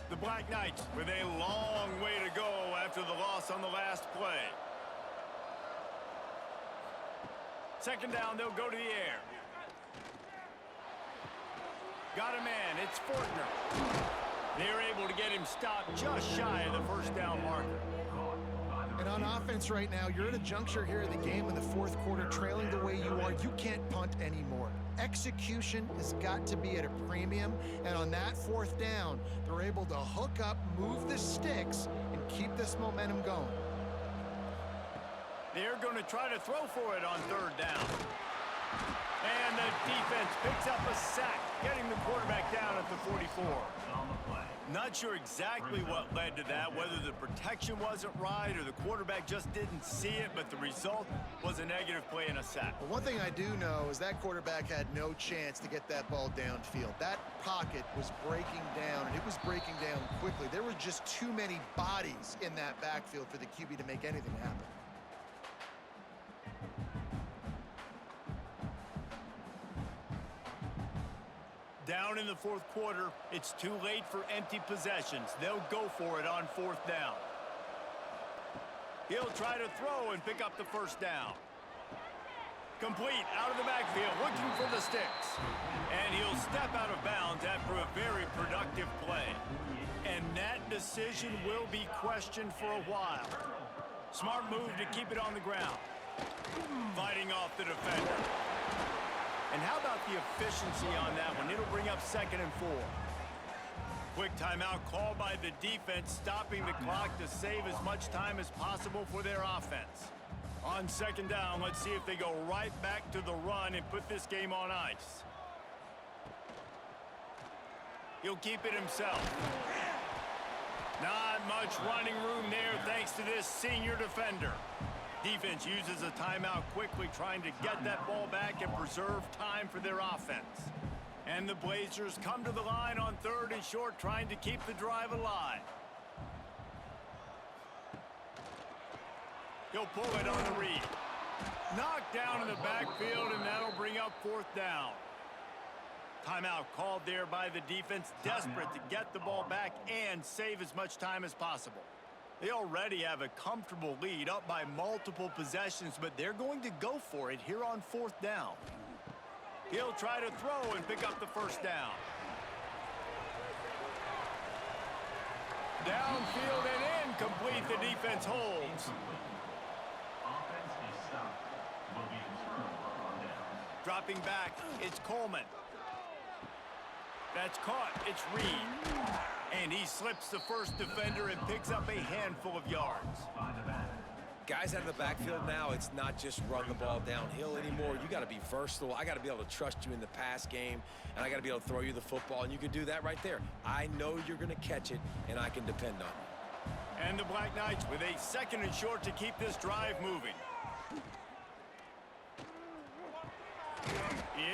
The Black Knights with a long way to go after the loss on the last play. 2nd down, they'll go to the air. Got a man, it's Fortner. They're able to get him stopped just shy of the 1st down marker. And on offense right now, you're at a juncture here of the game in the 4th quarter, trailing the way you are. You can't punt anymore. Execution has got to be at a premium, and on that 4th down, they're able to hook up, move the sticks, and keep this momentum going. They're going to try to throw for it on 3rd down. And the defense picks up a sack, getting the quarterback down at the 44. Not sure exactly what led to that, whether the protection wasn't right or the quarterback just didn't see it, but the result was a negative play and a sack. Well, one thing I do know is that quarterback had no chance to get that ball downfield. That pocket was breaking down, and it was breaking down quickly. There were just too many bodies in that backfield for the QB to make anything happen. Down in the 4th quarter, it's too late for empty possessions. They'll go for it on 4th down. He'll try to throw and pick up the 1st down. Complete out of the backfield, looking for the sticks. And he'll step out of bounds after a very productive play. And that decision will be questioned for a while. Smart move to keep it on the ground. Fighting off the defender. And how about the efficiency on that one? It'll bring up 2nd and 4. Quick timeout called by the defense, stopping the clock to save as much time as possible for their offense. On 2nd down, let's see if they go right back to the run and put this game on ice. He'll keep it himself. Not much running room there thanks to this senior defender. Defense uses a timeout quickly, trying to get that ball back and preserve time for their offense. And the Blazers come to the line on 3rd and short, trying to keep the drive alive. He'll pull it on the read. Knocked down in the backfield, and that'll bring up 4th down. Timeout called there by the defense, desperate to get the ball back and save as much time as possible. They already have a comfortable lead, up by multiple possessions, but they're going to go for it here on 4th down. He'll try to throw and pick up the 1st down. Downfield and incomplete. The defense holds. Offense is stopped. Will be returned on downs. Dropping back, it's Coleman. That's caught. It's Reed. And he slips the 1st defender and picks up a handful of yards. Guys out of the backfield now, it's not just run the ball downhill anymore. You got to be versatile. I got to be able to trust you in the pass game, and I got to be able to throw you the football, and you can do that right there. I know you're going to catch it, and I can depend on you. And the Black Knights with a 2nd and short to keep this drive moving.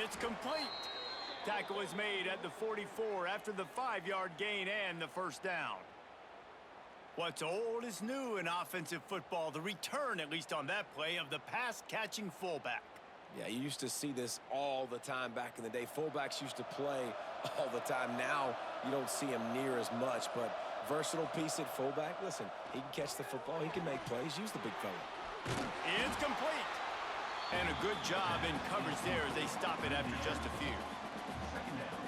It's complete. Tackle is made at the 44 after the 5-yard gain and the first down. What's old is new in offensive football. The return, at least on that play, of the pass-catching fullback. Yeah, you used to see this all the time back in the day. Fullbacks used to play all the time. Now you don't see him near as much, but versatile piece at fullback. Listen, he can catch the football. He can make plays. Use the big fella. It's complete. And a good job in coverage there as they stop it after just a few.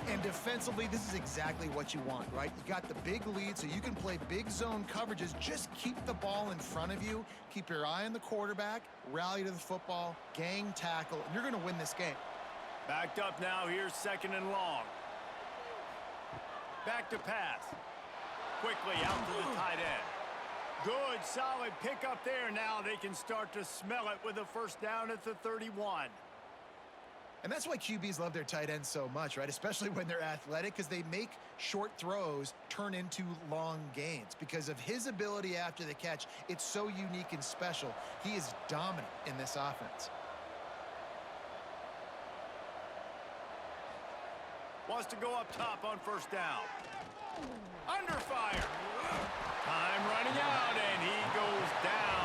And defensively, this is exactly what you want, right? You got the big lead, so you can play big zone coverages. Just keep the ball in front of you. Keep your eye on the quarterback. Rally to the football. Gang tackle. And you're going to win this game. Backed up now. Here's 2nd and long. Back to pass. Quickly out to the tight end. Good, solid pickup there. Now they can start to smell it with a first down at the 31. And that's why QBs love their tight ends so much, right? Especially when they're athletic, because they make short throws turn into long gains. Because of his ability after the catch, it's so unique and special. He is dominant in this offense. Wants to go up top on first down. Under fire. Time running out, and he goes down